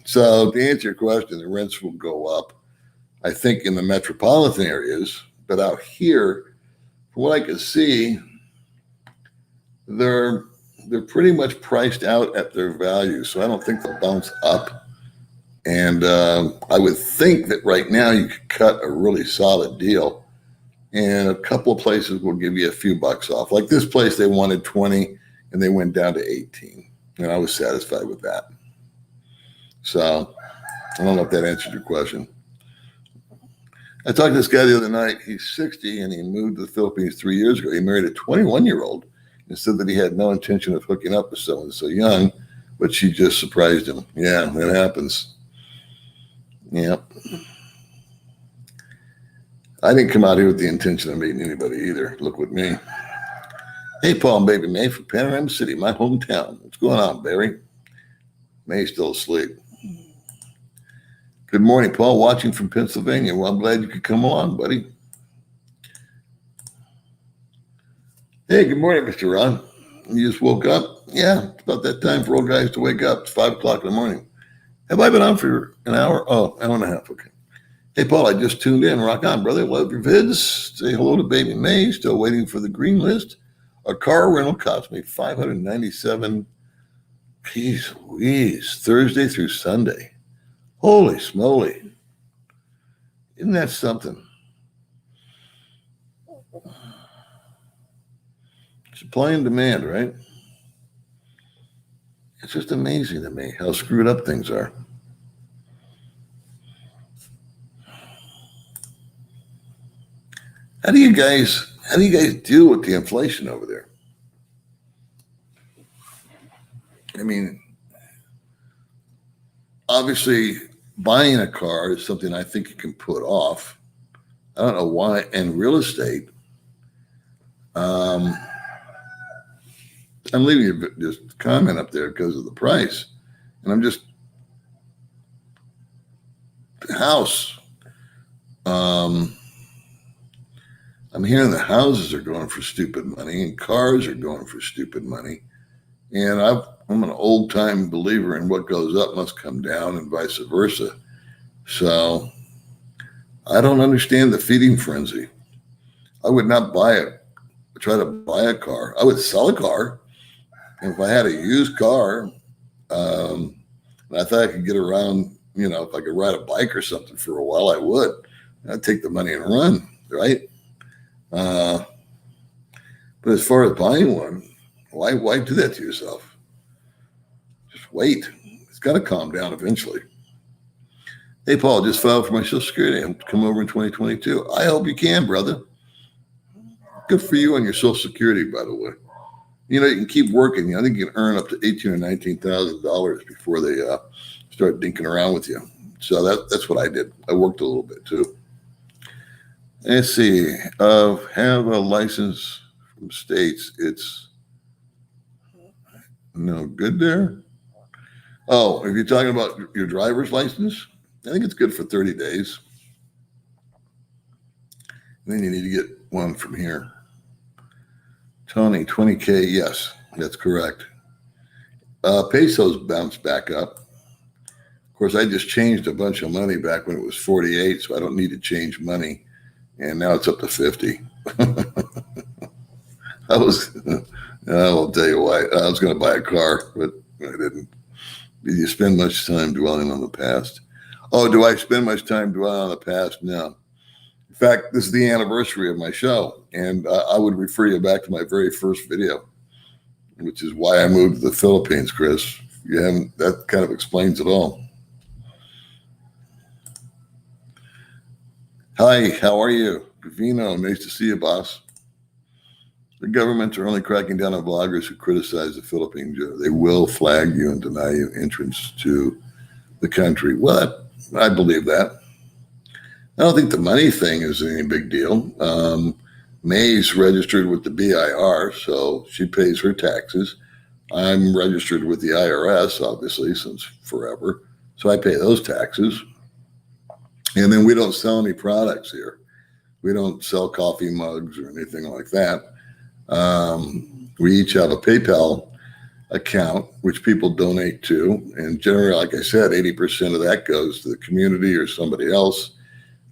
So to answer your question, the rents will go up. I think, in the metropolitan areas. But out here, from what I can see, they're pretty much priced out at their value. So I don't think they'll bounce up. And I would think that right now you could cut a really solid deal. And a couple of places will give you a few bucks off. Like this place, they wanted 20 and they went down to 18. And I was satisfied with that. So I don't know if that answered your question. I talked to this guy the other night. He's 60 and he moved to the Philippines 3 years ago. He married a 21-year-old and said that he had no intention of hooking up with someone so young, but she just surprised him. Yeah, that happens. Yep. I didn't come out here with the intention of meeting anybody either. Look with me. Hey, Paul and Baby May from Panorama City, my hometown. What's going on, Barry? May's still asleep. Good morning, Paul, watching from Pennsylvania. Well, I'm glad you could come along, buddy. Hey, good morning, Mr. Ron. You just woke up? Yeah, it's about that time for old guys to wake up. It's 5 o'clock in the morning. Have I been on for an hour? Oh, hour and a half. Okay. Hey, Paul, I just tuned in. Rock on, brother. Love your vids. Say hello to Baby May. Still waiting for the green list. A car rental cost me $597. Jeez Louise. Thursday through Sunday. Holy smoly. Isn't that something? Supply and demand, right? It's just amazing to me how screwed up things are. How do you guys deal with the inflation over there? I mean, obviously, buying a car is something I think you can put off. I don't know why. And real estate, I'm leaving you just a comment up there because of the price. And I'm just, the house, I'm hearing the houses are going for stupid money and cars are going for stupid money. And I'm an old time believer in what goes up must come down and vice versa. So I don't understand the feeding frenzy. I would not try to buy a car. I would sell a car. And if I had a used car, and I thought I could get around, if I could ride a bike or something for a while, I would. I'd take the money and run, right? But as far as buying one, why do that to yourself? Just wait. It's got to calm down eventually. Hey, Paul, just filed for my Social Security. I'm come over in 2022. I hope you can, brother. Good for you on your Social Security, by the way. You can keep working. I think you can earn up to $18,000 or $19,000 before they start dinking around with you. So that's what I did. I worked a little bit too. Let's see. Have a license from states. It's no good there. Oh, if you're talking about your driver's license, I think it's good for 30 days. And then you need to get one from here. Tony, 20K. Yes, that's correct. Pesos bounced back up. Of course, I just changed a bunch of money back when it was 48, so I don't need to change money. And now it's up to 50. I'll tell you why. I was going to buy a car, but I didn't. Did you spend much time dwelling on the past? Oh, do I spend much time dwelling on the past? No. In fact, this is the anniversary of my show, and I would refer you back to my very first video, which is why I moved to the Philippines, Chris. You haven't, that kind of explains it all. Hi, how are you? Vino, nice to see you, boss. The governments are only cracking down on bloggers who criticize the Philippines. They will flag you and deny you entrance to the country. Well, I believe that. I don't think the money thing is any big deal. May's registered with the BIR, so she pays her taxes. I'm registered with the IRS, obviously, since forever. So I pay those taxes. And then we don't sell any products here. We don't sell coffee mugs or anything like that. We each have a PayPal account, which people donate to. And generally, like I said, 80% of that goes to the community or somebody else.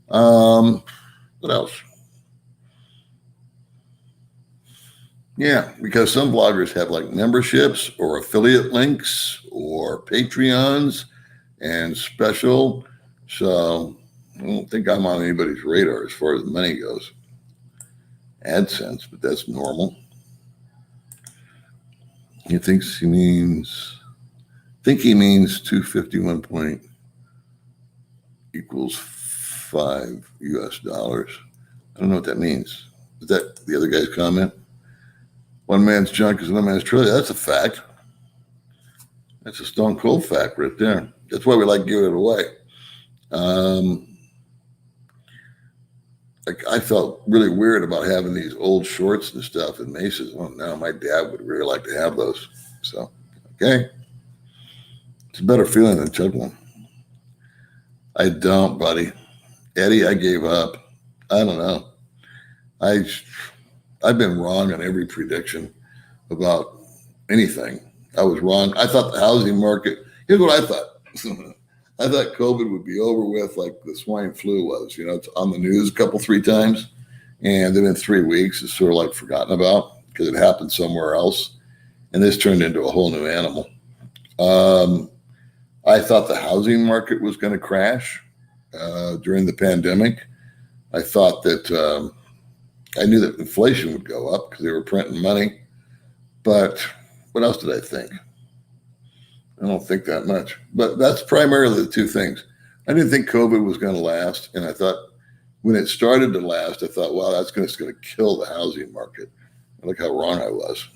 What else? Yeah, because some bloggers have like memberships or affiliate links or Patreons and special. So I don't think I'm on anybody's radar as far as money goes. AdSense, but that's normal. He thinks he means 251 point equals $5 US. I don't know what that means. Is that the other guy's comment? One man's junk is another man's treasure. That's a fact. That's a stone cold fact right there. That's why we like giving it away. I felt really weird about having these old shorts and stuff in Macy's. Oh no, my dad would really like to have those. So, okay. It's a better feeling than chuckling. I don't, buddy. Eddie, I gave up. I don't know. I've been wrong on every prediction about anything. I was wrong. I thought the housing market, here's what I thought. I thought COVID would be over with like the swine flu was. It's on the news three times. And then in 3 weeks, it's sort of like forgotten about because it happened somewhere else. And this turned into a whole new animal. I thought the housing market was going to crash during the pandemic. I thought that I knew that inflation would go up because they were printing money. But what else did I think? I don't think that much. But that's primarily the two things. I didn't think COVID was going to last. And I thought when it started to last, I thought, wow, that's going to kill the housing market. Look how wrong I was.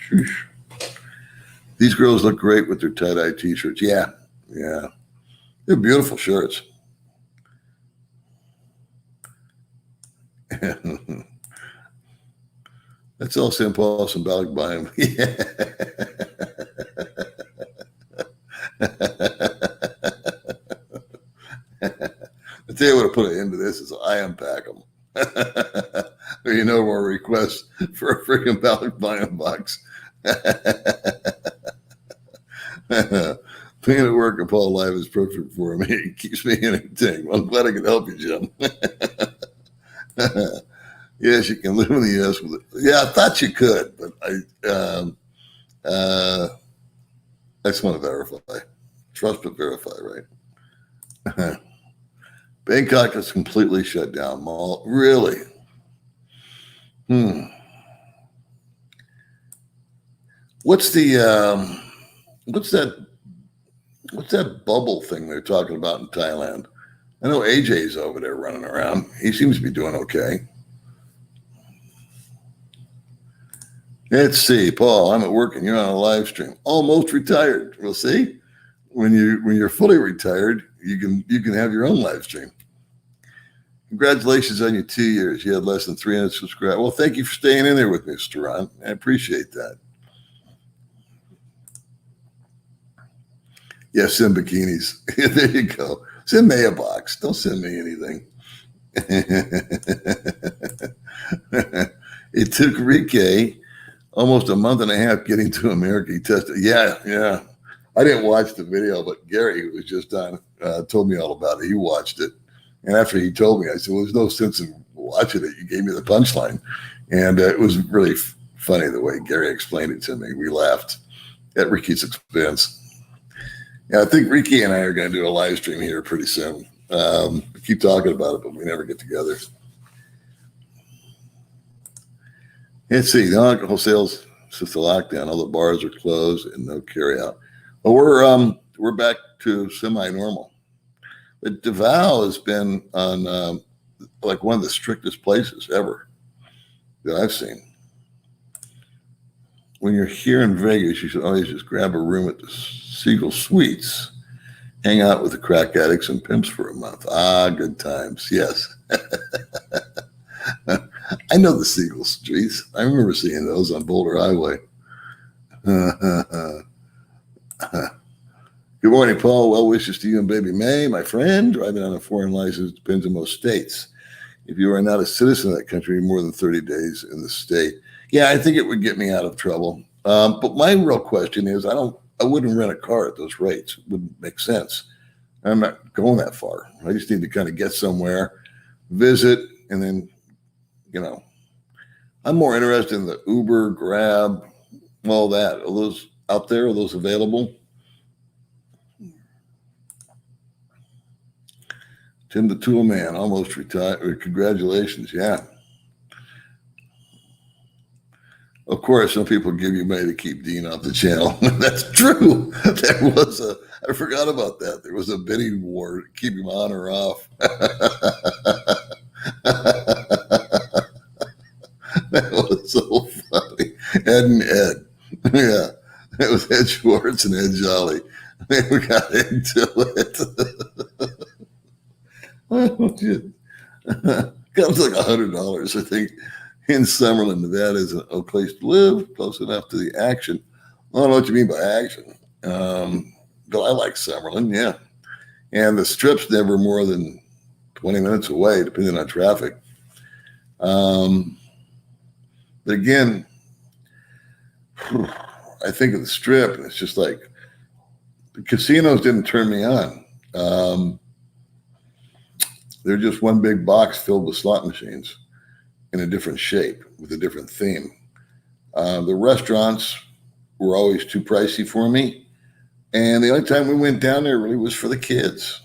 Sheesh. These girls look great with their tie-dye t-shirts. Yeah. They're beautiful shirts. That's all St. Paul symbolic by him. Yeah. I tell you what, to put an end to this is I unpack them. There no more requests for a freaking Ballard buying box. Being at work and Paul Live is perfect for me. It keeps me entertained. Well, I'm glad I could help you, Jim. Yes, you can live in the U.S. with it. Yeah, I thought you could, but I just want to verify. Trust but verify, right? Bangkok is completely shut down. Mall, really? What's that bubble thing they're talking about in Thailand? I know AJ's over there running around. He seems to be doing okay. Let's see, Paul, I'm at work and you're on a live stream. Almost retired. We'll see. When you're fully retired, you can have your own live stream. Congratulations on your 2 years. You had less than 300 subscribers. Well, thank you for staying in there with me, Mr. Ron. I appreciate that. Yeah, send bikinis. There you go. Send me a box. Don't send me anything. It took Ricky almost a month and a half getting to America. He tested. Yeah. I didn't watch the video, but Gary, who was just on, told me all about it. He watched it. And after he told me, I said, well, there's no sense in watching it. You gave me the punchline. And it was really funny the way Gary explained it to me. We laughed at Ricky's expense. Yeah, I think Ricky and I are going to do a live stream here pretty soon. We keep talking about it, but we never get together. Let's see. The alcohol sales since the lockdown, all the bars are closed and no carry out. Well, we're back to semi-normal. But Davao has been on like one of the strictest places ever that I've seen. When you're here in Vegas, you should always just grab a room at the Siegel Suites, hang out with the crack addicts and pimps for a month. Ah, good times. Yes. I know the Siegel Streets. I remember seeing those on Boulder Highway. Good morning, Paul. Well wishes to you and baby May, my friend. Driving on a foreign license depends on most states. If you are not a citizen of that country, more than 30 days in the state. Yeah, I think it would get me out of trouble. But my real question is, I wouldn't rent a car at those rates. It wouldn't make sense. I'm not going that far. I just need to kind of get somewhere. visit, and then, I'm more interested in the Uber, Grab, all that. Are those out there? Are those available? Tim the Tool Man, almost retired. Congratulations. Yeah. Of course, some people give you money to keep Dean off the channel. That's true. I forgot about that. There was a bidding war to keep him on or off. That was so funny. Ed and Ed. Yeah. It was Ed Schwartz and Ed Jolly. We got into it. Comes like $100, I think. In Summerlin, Nevada is a place to live, close enough to the action. I don't know what you mean by action. But I like Summerlin, yeah. And the strip's never more than 20 minutes away, depending on traffic. But again, I think of the strip, and it's just like the casinos didn't turn me on. They're just one big box filled with slot machines in a different shape with a different theme. The restaurants were always too pricey for me. And the only time we went down there really was for the kids.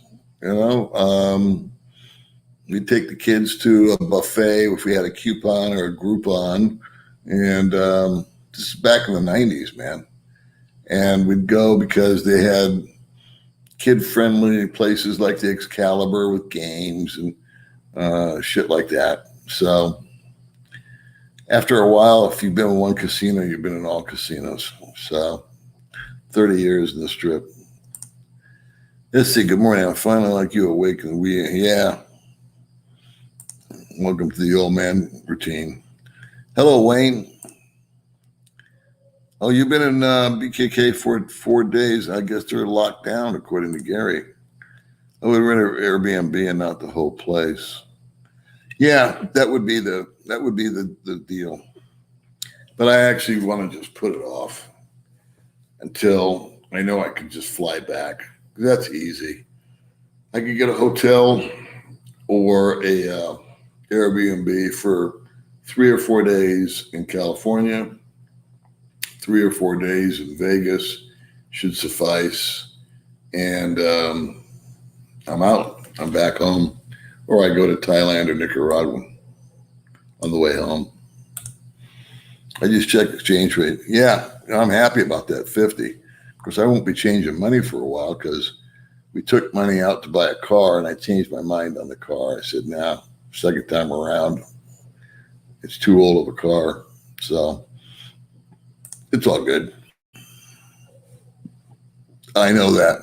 We'd take the kids to a buffet if we had a coupon or a Groupon. And this is back in the 90s, man. And we'd go because they had kid-friendly places like the Excalibur with games and shit like that. So after a while, if you've been in one casino, you've been in all casinos. So 30 years in the strip. Let's see. Good morning. I'm finally like you awake. Yeah. Welcome to the old man routine. Hello, Wayne. Oh, you've been in BKK for 4 days. I guess they're locked down, according to Gary. I would rent an Airbnb and not the whole place. Yeah, that would be the deal. But I actually want to just put it off until I know I can just fly back. That's easy. I could get a hotel or a Airbnb for 3 or 4 days in California. 3 or 4 days in Vegas should suffice. And I'm out. I'm back home. Or I go to Thailand or Nicaragua on the way home. I just checked exchange rate. Yeah, I'm happy about that 50. Of course, I won't be changing money for a while because we took money out to buy a car and I changed my mind on the car. I said, nah, second time around, it's too old of a car. So it's all good. I know that.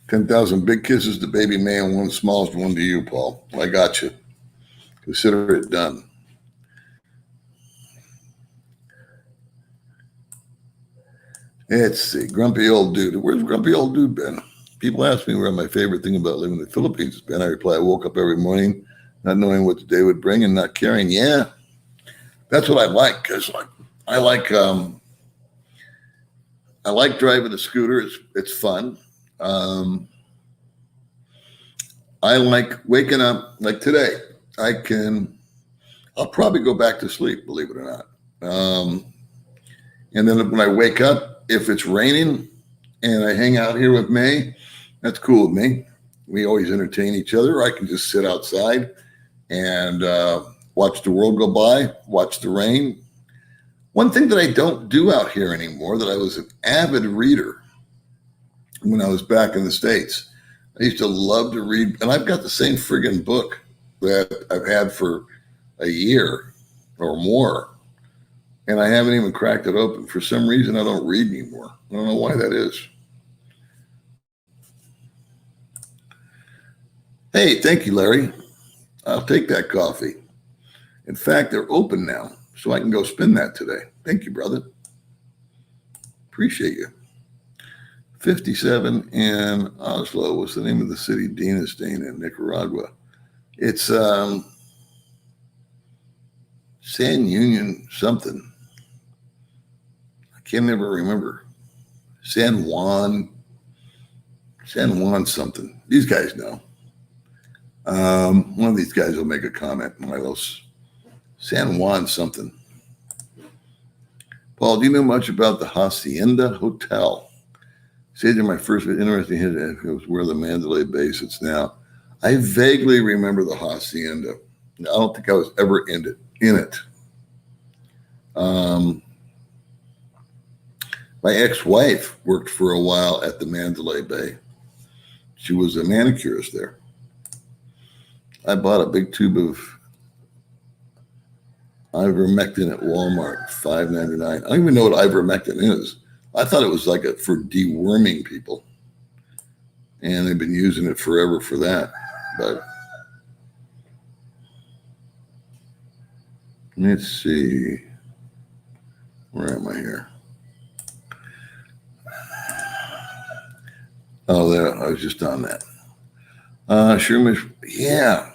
10,000 big kisses to baby May and one smallest one to you, Paul. I got you. Consider it done. Let's see. Grumpy old dude. Where's grumpy old dude been? People ask me where my favorite thing about living in the Philippines has been. I reply, I woke up every morning not knowing what the day would bring and not caring. Yeah, that's what I like. Because I like driving a scooter. It's fun. I like waking up like today. I'll probably go back to sleep, believe it or not. And then when I wake up, if it's raining and I hang out here with May, that's cool with me. We always entertain each other. I can just sit outside and watch the world go by, watch the rain. One thing that I don't do out here anymore, that I was an avid reader when I was back in the States. I used to love to read, and I've got the same friggin' book that I've had for a year or more, and I haven't even cracked it open. For some reason, I don't read anymore. I don't know why that is. Hey, thank you, Larry. I'll take that coffee. In fact, they're open now, so I can go spin that today. Thank you, brother. Appreciate you. 57 in Oslo. What's the name of the city? Dinastain in Nicaragua. It's San Union something. I can't never remember. San Juan something. These guys know. One of these guys will make a comment. Milos, San Juan something. Paul, do you know much about the Hacienda Hotel? Stayed in my first interesting hit. It was where the Mandalay Bay sits now. I vaguely remember the Hacienda. I don't think I was ever in it. My ex-wife worked for a while at the Mandalay Bay. She was a manicurist there. I bought a big tube of ivermectin at Walmart, $5.99. I don't even know what ivermectin is. I thought it was like for deworming people. And they've been using it forever for that. But let's see. Where am I here? Oh, there. I was just on that. Sure. Yeah.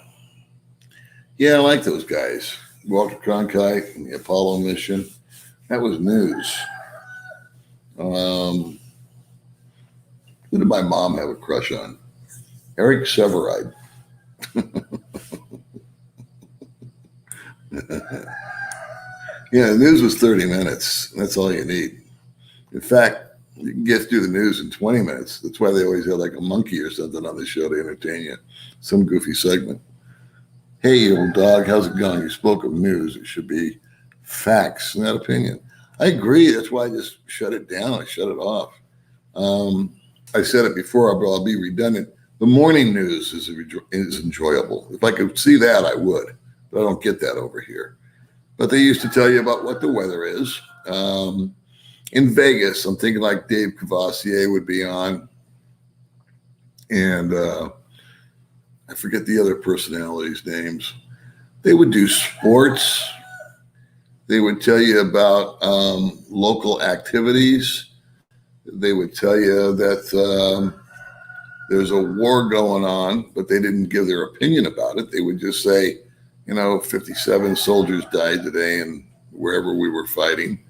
Yeah, I like those guys. Walter Cronkite and the Apollo mission. That was news. Who did my mom have a crush on? Eric Severide. Yeah, the news was 30 minutes. That's all you need. In fact, you can get through the news in 20 minutes. That's why they always have like a monkey or something on the show to entertain you. Some goofy segment. Hey, old dog, how's it going? You spoke of news. It should be facts, not opinion. I agree. That's why I just shut it down. I shut it off. I said it before, but I'll be redundant. The morning news is enjoyable. If I could see that, I would. But I don't get that over here. But they used to tell you about what the weather is. In Vegas, I'm thinking like Dave Cavassier would be on. And I forget the other personalities' names. They would do sports. They would tell you about local activities. They would tell you that there's a war going on, but they didn't give their opinion about it. They would just say, 57 soldiers died today and wherever we were fighting.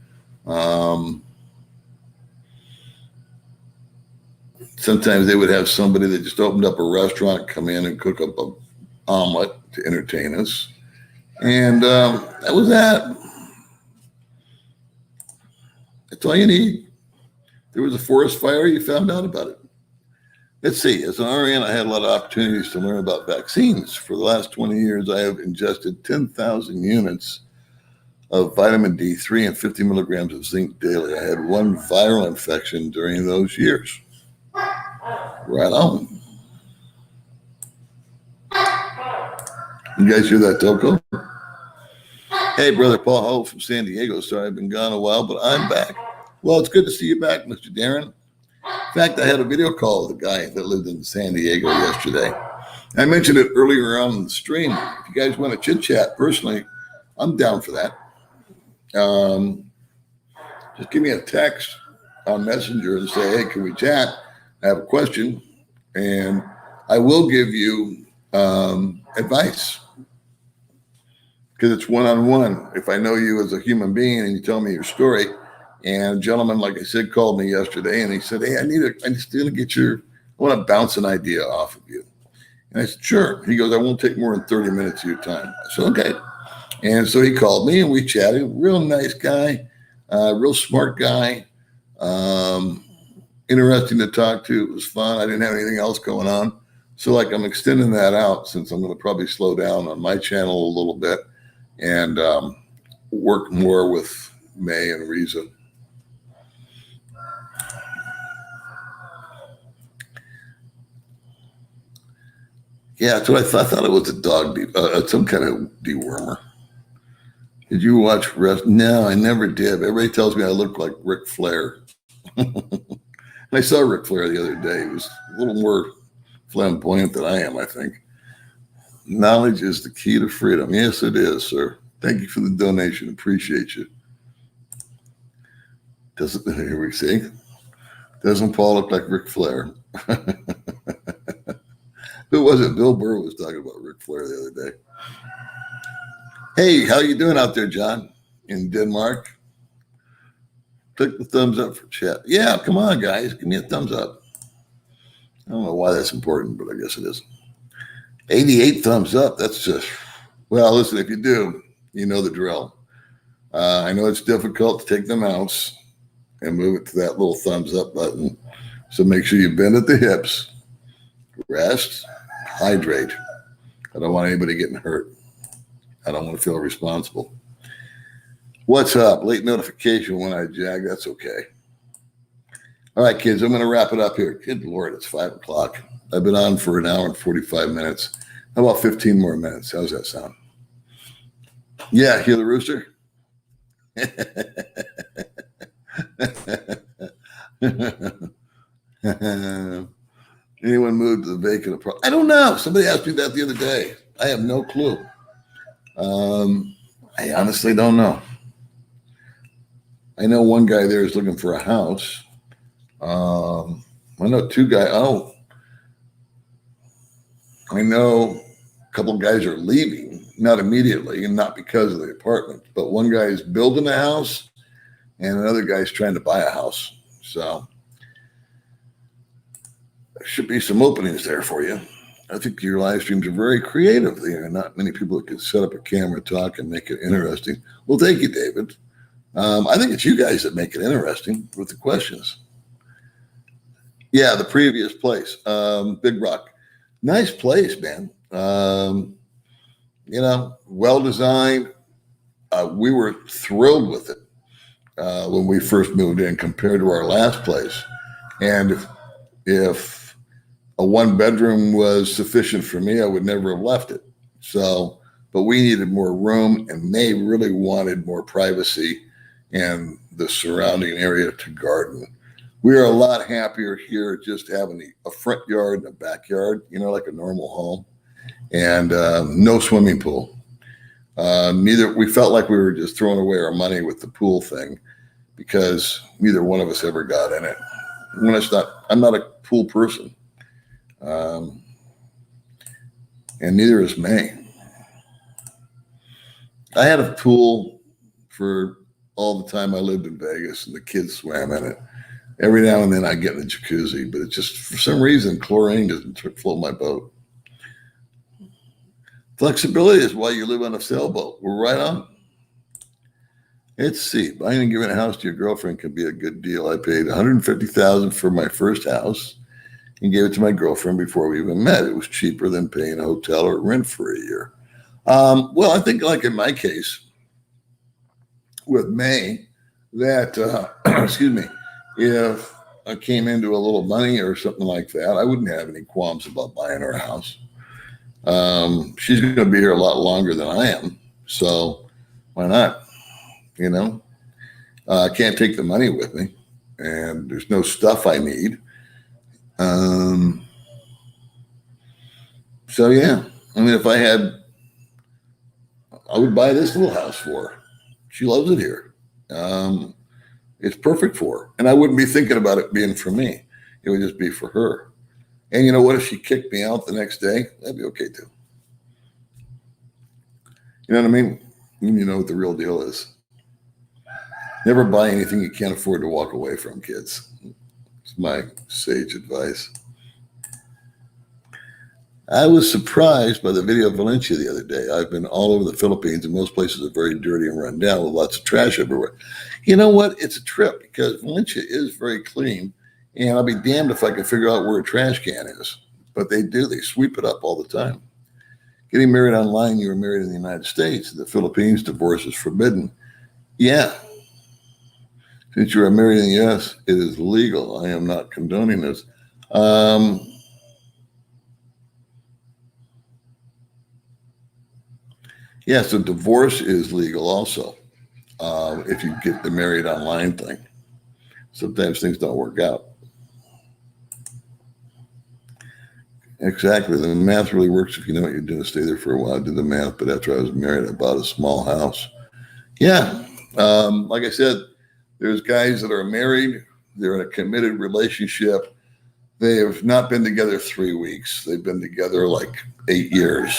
Sometimes they would have somebody that just opened up a restaurant come in and cook up an omelet to entertain us. And that was that. That's all you need. There was a forest fire, you found out about it. Let's see. As an RN, I had a lot of opportunities to learn about vaccines. For the last 20 years, I have ingested 10,000 units of vitamin D3 and 50 milligrams of zinc daily. I had one viral infection during those years. Right on. You guys hear that, Toko? Hey, Brother Paul Hope from San Diego. Sorry, I've been gone a while, but I'm back. Well, it's good to see you back, Mr. Darren. In fact, I had a video call with a guy that lived in San Diego yesterday. I mentioned it earlier on the stream. If you guys want to chit-chat personally, I'm down for that. Just give me a text on Messenger and say, hey, can we chat? I have a question, and I will give you advice because it's one-on-one. If I know you as a human being and you tell me your story, and a gentleman, like I said, called me yesterday, and he said, hey, I just want to get I want to bounce an idea off of you. And I said, sure. He goes, I won't take more than 30 minutes of your time. I said, okay. And so he called me and we chatted. Real nice guy, real smart guy, interesting to talk to. It was fun. I didn't have anything else going on. So like I'm extending that out since I'm going to probably slow down on my channel a little bit and work more with May and Riza. Yeah, that's what I thought. I thought it was a dog, some kind of dewormer. Did you watch No, I never did. Everybody tells me I look like Ric Flair. I saw Ric Flair the other day. He was a little more flamboyant than I am, I think. Knowledge is the key to freedom. Yes, it is, sir. Thank you for the donation. Appreciate you. Here we see. Doesn't Paul look like Ric Flair? Who was it? Bill Burr was talking about Ric Flair the other day. Hey, how you doing out there, John, in Denmark? Click the thumbs up for chat. Yeah, come on, guys. Give me a thumbs up. I don't know why that's important, but I guess it is. 88 thumbs up. That's just, well, listen, if you do, you know the drill. I know it's difficult to take the mouse and move it to that little thumbs up button. So make sure you bend at the hips, rest, hydrate. I don't want anybody getting hurt. I don't want to feel responsible. What's up? Late notification when I jag. That's okay. All right, kids, I'm going to wrap it up here. Good Lord, it's 5 o'clock. I've been on for an hour and 45 minutes. How about 15 more minutes? How's that sound? Yeah, hear the rooster? Anyone moved to the vacant apartment? I don't know. Somebody asked me that the other day. I have no clue. I honestly don't know. I know one guy there is looking for a house. I know two guys. Oh, I know a couple of guys are leaving, not immediately and not because of the apartment, but one guy is building a house and another guy's trying to buy a house. So there should be some openings there for you. I think your live streams are very creative. There are not many people that can set up a camera, talk, and make it interesting. Well, thank you, David. I think it's you guys that make it interesting with the questions. Yeah, the previous place, Big Rock. Nice place, man. Well designed. We were thrilled with it when we first moved in compared to our last place. And if a one bedroom was sufficient for me, I would never have left it. So, but we needed more room and they really wanted more privacy and the surrounding area to garden. We are a lot happier here just having a front yard and a backyard, like a normal home, and no swimming pool. We felt like we were just throwing away our money with the pool thing because neither one of us ever got in it. I'm not a pool person. And neither is May. I had a pool for all the time I lived in Vegas and the kids swam in it. Every now and then I get in the jacuzzi, but it just, for some reason, chlorine doesn't float my boat. Flexibility is why you live on a sailboat. We're right on. Let's see. Buying and giving a house to your girlfriend can be a good deal. I paid $150,000 for my first house and gave it to my girlfriend before we even met. It was cheaper than paying a hotel or rent for a year. Well, I think like in my case with May, that, excuse me, if I came into a little money or something like that, I wouldn't have any qualms about buying her a house. She's going to be here a lot longer than I am. So why not? I can't take the money with me and there's no stuff I need. So yeah, I mean, if I would buy this little house for her. She loves it here. It's perfect for her. And I wouldn't be thinking about it being for me. It would just be for her. And you know what? If she kicked me out the next day, that'd be okay too. You know what I mean? You know what the real deal is. Never buy anything you can't afford to walk away from, kids. It's my sage advice. I was surprised by the video of Valencia the other day. I've been all over the Philippines, and most places are very dirty and run down with lots of trash everywhere. You know what? It's a trip because Valencia is very clean, and I'll be damned if I can figure out where a trash can is. But they do. They sweep it up all the time. Getting married online, you were married in the United States. In the Philippines, divorce is forbidden. Yeah. Since you are married in the U.S., it is legal. I am not condoning this. Yeah, so divorce is legal also if you get the married online thing. Sometimes things don't work out. Exactly. The math really works if you know what you're doing. Stay there for a while. I did the math, but after I was married, I bought a small house. Yeah. Like I said, there's guys that are married. They're in a committed relationship. They have not been together 3 weeks. They've been together like 8 years,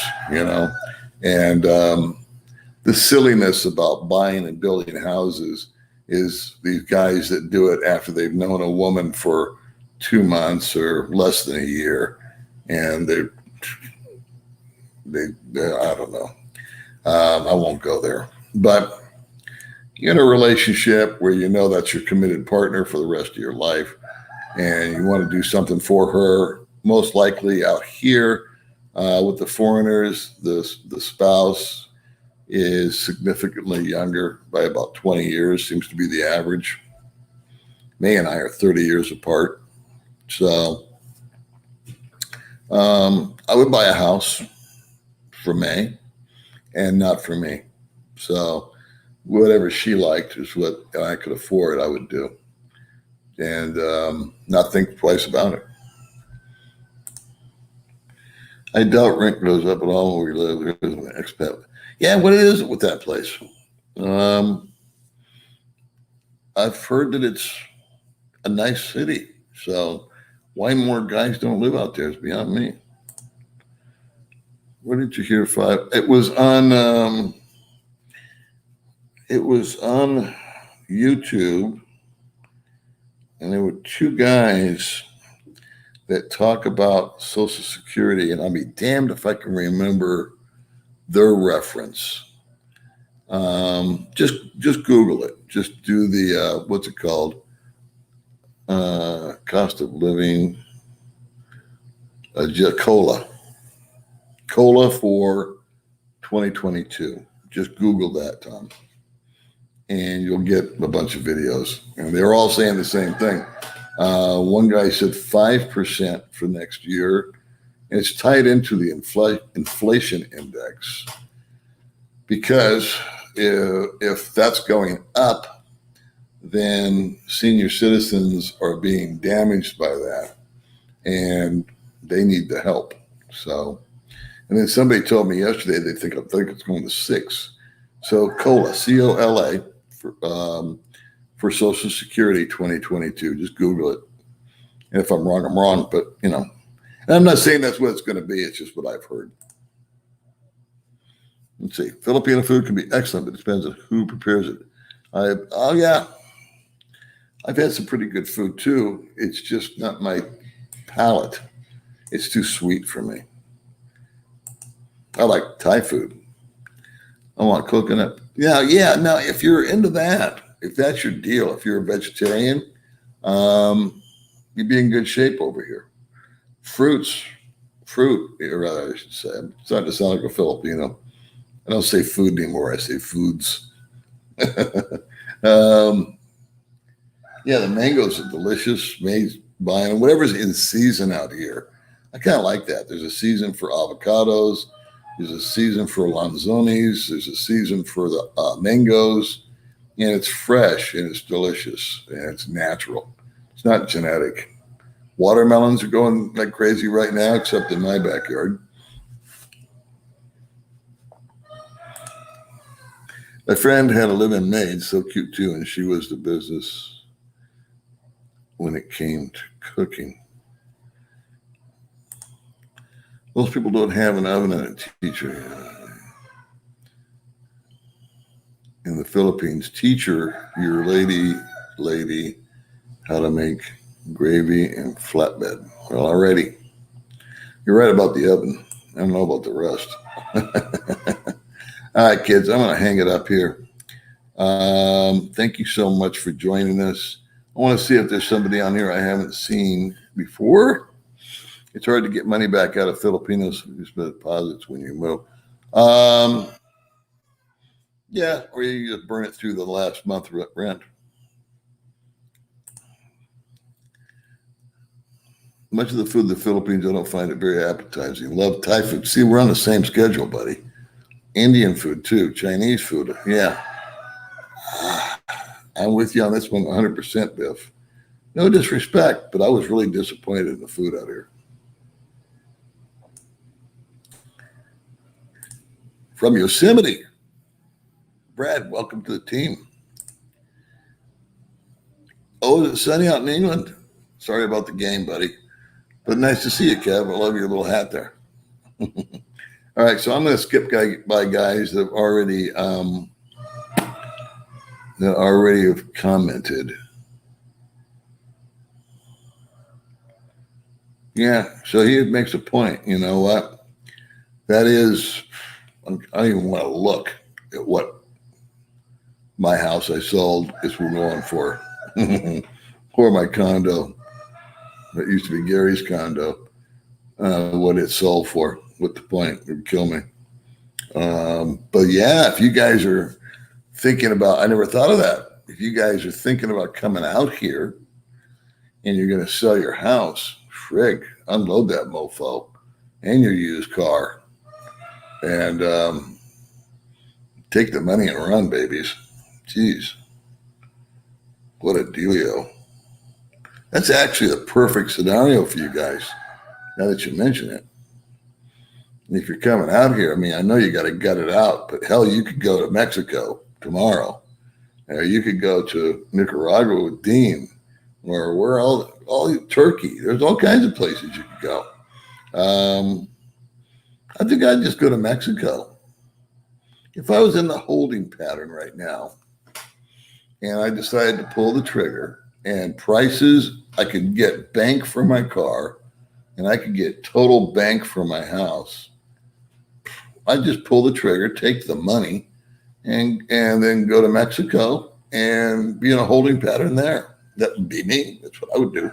And the silliness about buying and building houses is these guys that do it after they've known a woman for 2 months or less than a year. And they're I don't know. I won't go there. But you're in a relationship where you know that's your committed partner for the rest of your life, and you want to do something for her. Most likely out here with the foreigners, the spouse is significantly younger by about 20 years, seems to be the average. May and I are 30 years apart. So I would buy a house for May and not for me. So whatever she liked is what I could afford, I would do. And not think twice about it. I doubt rent goes up at all where we live. There is an expat. Yeah, what is it with that place? I've heard that it's a nice city. So why more guys don't live out there is beyond me. Where did you hear 5? It was on YouTube, and there were 2 guys that talk about Social Security, and I'll be damned if I can remember their reference. Just Google it. Just do the what's it called? Cost of living. COLA for 2022. Just Google that, Tom, and you'll get a bunch of videos. And they're all saying the same thing. One guy said 5% for next year, and it's tied into the inflation index, because if that's going up, then senior citizens are being damaged by that, and they need the help. So, and then somebody told me yesterday they think it's going to 6. So COLA, COLA for Social Security 2022. Just Google it. And if I'm wrong, I'm wrong. But and I'm not saying that's what it's going to be. It's just what I've heard. Let's see. Filipino food can be excellent, but it depends on who prepares it. I've had some pretty good food too. It's just not my palate. It's too sweet for me. I like Thai food. I want coconut. Yeah. Now, if you're into that, if that's your deal, if you're a vegetarian, you'd be in good shape over here. Fruit, rather, I should say. I'm starting to sound like a Filipino. I don't say food anymore. I say foods. Yeah, the mangoes are delicious. Buying whatever's in season out here. I kind of like that. There's a season for avocados. There's a season for lanzones. There's a season for the mangoes. And it's fresh and it's delicious and it's natural. It's not genetic. Watermelons are going like crazy right now, except in my backyard. My friend had a live-in maid, so cute too, and she was the business when it came to cooking. Most people don't have an oven and a teacher. In the Philippines, teacher your lady how to make gravy and flatbread. Well, already, you're right about the oven. I don't know about the rest. All right, kids, I'm going to hang it up here. Thank you so much for joining us. I want to see if there's somebody on here I haven't seen before. It's hard to get money back out of Filipinos who spend deposits when you move. Yeah, or you just burn it through the last month rent. Much of the food in the Philippines, I don't find it very appetizing. Love Thai food. See, we're on the same schedule, buddy. Indian food too, Chinese food. Yeah. I'm with you on this one 100%, Biff. No disrespect, but I was really disappointed in the food out here. From Yosemite, Brad, welcome to the team. Oh, is it sunny out in England? Sorry about the game, buddy. But nice to see you, Kev. I love your little hat there. All right, so I'm going to skip by guys that already have commented. Yeah, so he makes a point. You know what? That is, I don't even want to look at what my house I sold is going for, or my condo that used to be Gary's condo. What it sold for. What the point? It would kill me. But yeah, if you guys are thinking about, I never thought of that. If you guys are thinking about coming out here and you're going to sell your house, frig, unload that mofo and your used car and take the money and run, babies. Jeez, what a dealio. That's actually the perfect scenario for you guys, now that you mention it. And if you're coming out here, I mean, I know you got to gut it out, but hell, you could go to Mexico tomorrow. Or you could go to Nicaragua with Dean, or where all Turkey. There's all kinds of places you could go. I think I'd just go to Mexico. If I was in the holding pattern right now, and I decided to pull the trigger, and prices, I could get bank for my car, and I could get total bank for my house. I'd just pull the trigger, take the money, and then go to Mexico and be in a holding pattern there. That would be me. That's what I would do.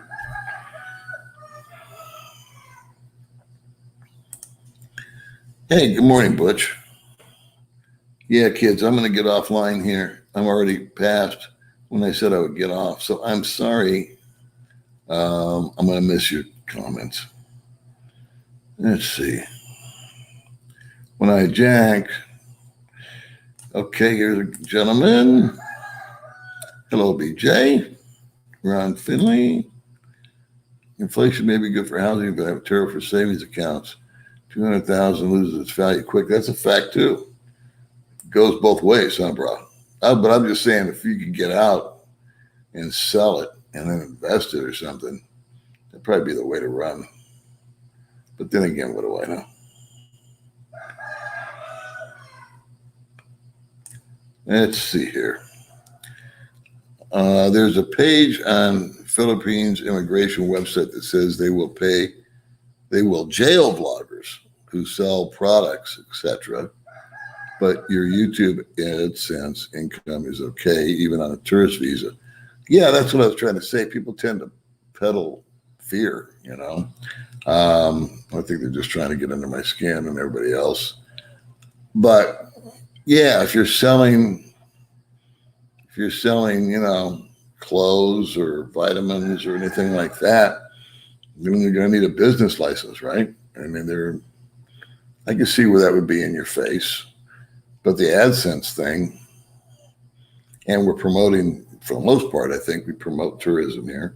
Hey, good morning, Butch. Yeah, kids, I'm going to get offline here. I'm already past when I said I would get off. So I'm sorry. I'm going to miss your comments. Let's see. When I jack. Okay, here's a gentleman. Hello, BJ. Ron Finley. Inflation may be good for housing, but I have terrible for savings accounts. 200,000 loses its value quick. That's a fact, too. It goes both ways, huh, bro? But I'm just saying, if you could get out and sell it and then invest it or something, that'd probably be the way to run. But then again, what do I know? Let's see here. There's a page on Philippines immigration website that says they will jail vloggers who sell products, etc. But your YouTube AdSense income is okay, even on a tourist visa. Yeah, that's what I was trying to say. People tend to peddle fear, you know. I think they're just trying to get under my skin and everybody else. But yeah, if you're selling, you know, clothes or vitamins or anything like that, then you're going to need a business license, right? I mean, I can see where that would be in your face. But the AdSense thing, and we're promoting, for the most part, I think we promote tourism here.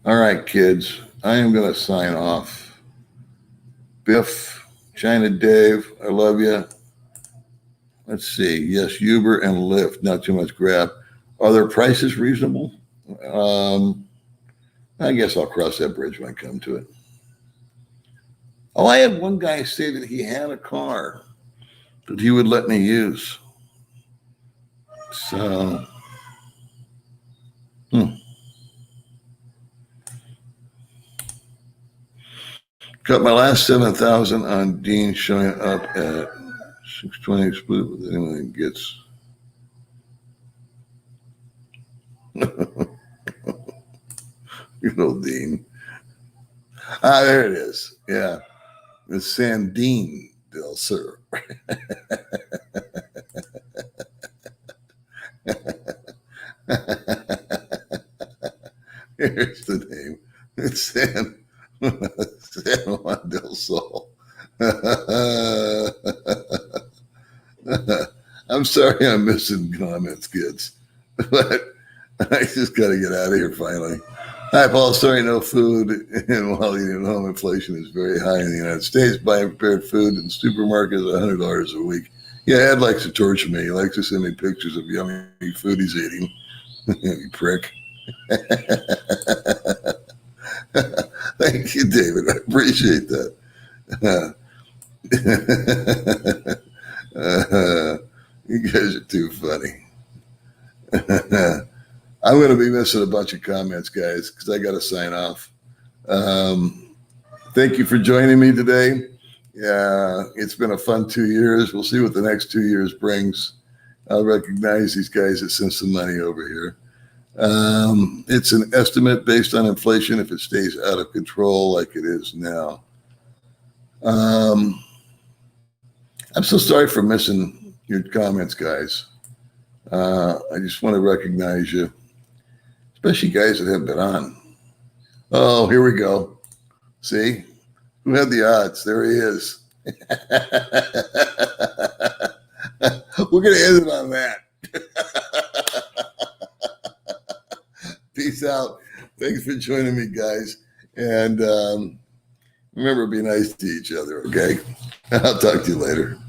All right, kids, I am going to sign off. Biff, China Dave, I love you. Let's see. Yes, Uber and Lyft, not too much Grab. Are their prices reasonable? I guess I'll cross that bridge when I come to it. Oh, I had one guy say that he had a car that he would let me use. So, cut my last 7,000 on Dean showing up at 620 split with anyone gets. You know, Dean. There it is. Yeah. It's Sandine, Bill, sir. Here's the name. It's San Juan del Sol. I'm sorry I'm missing comments, kids. But I just got to get out of here finally. Hi, Paul. Sorry, no food. And while eating at home, inflation is very high in the United States. Buying prepared food in supermarkets is $100 a week. Yeah, Ed likes to torture me. He likes to send me pictures of yummy food he's eating. You prick. Thank you, David. I appreciate that. You guys are too funny. I'm going to be missing a bunch of comments, guys, because I got to sign off. Thank you for joining me today. It's been a fun 2 years. We'll see what the next 2 years brings. I'll recognize these guys that sent some money over here. It's an estimate based on inflation if it stays out of control like it is now. I'm so sorry for missing your comments, guys. I just want to recognize you, especially guys that have been on. Oh, here we go. See? Who had the odds? There he is. We're going to end it on that. Peace out. Thanks for joining me, guys. And remember, be nice to each other, okay? I'll talk to you later.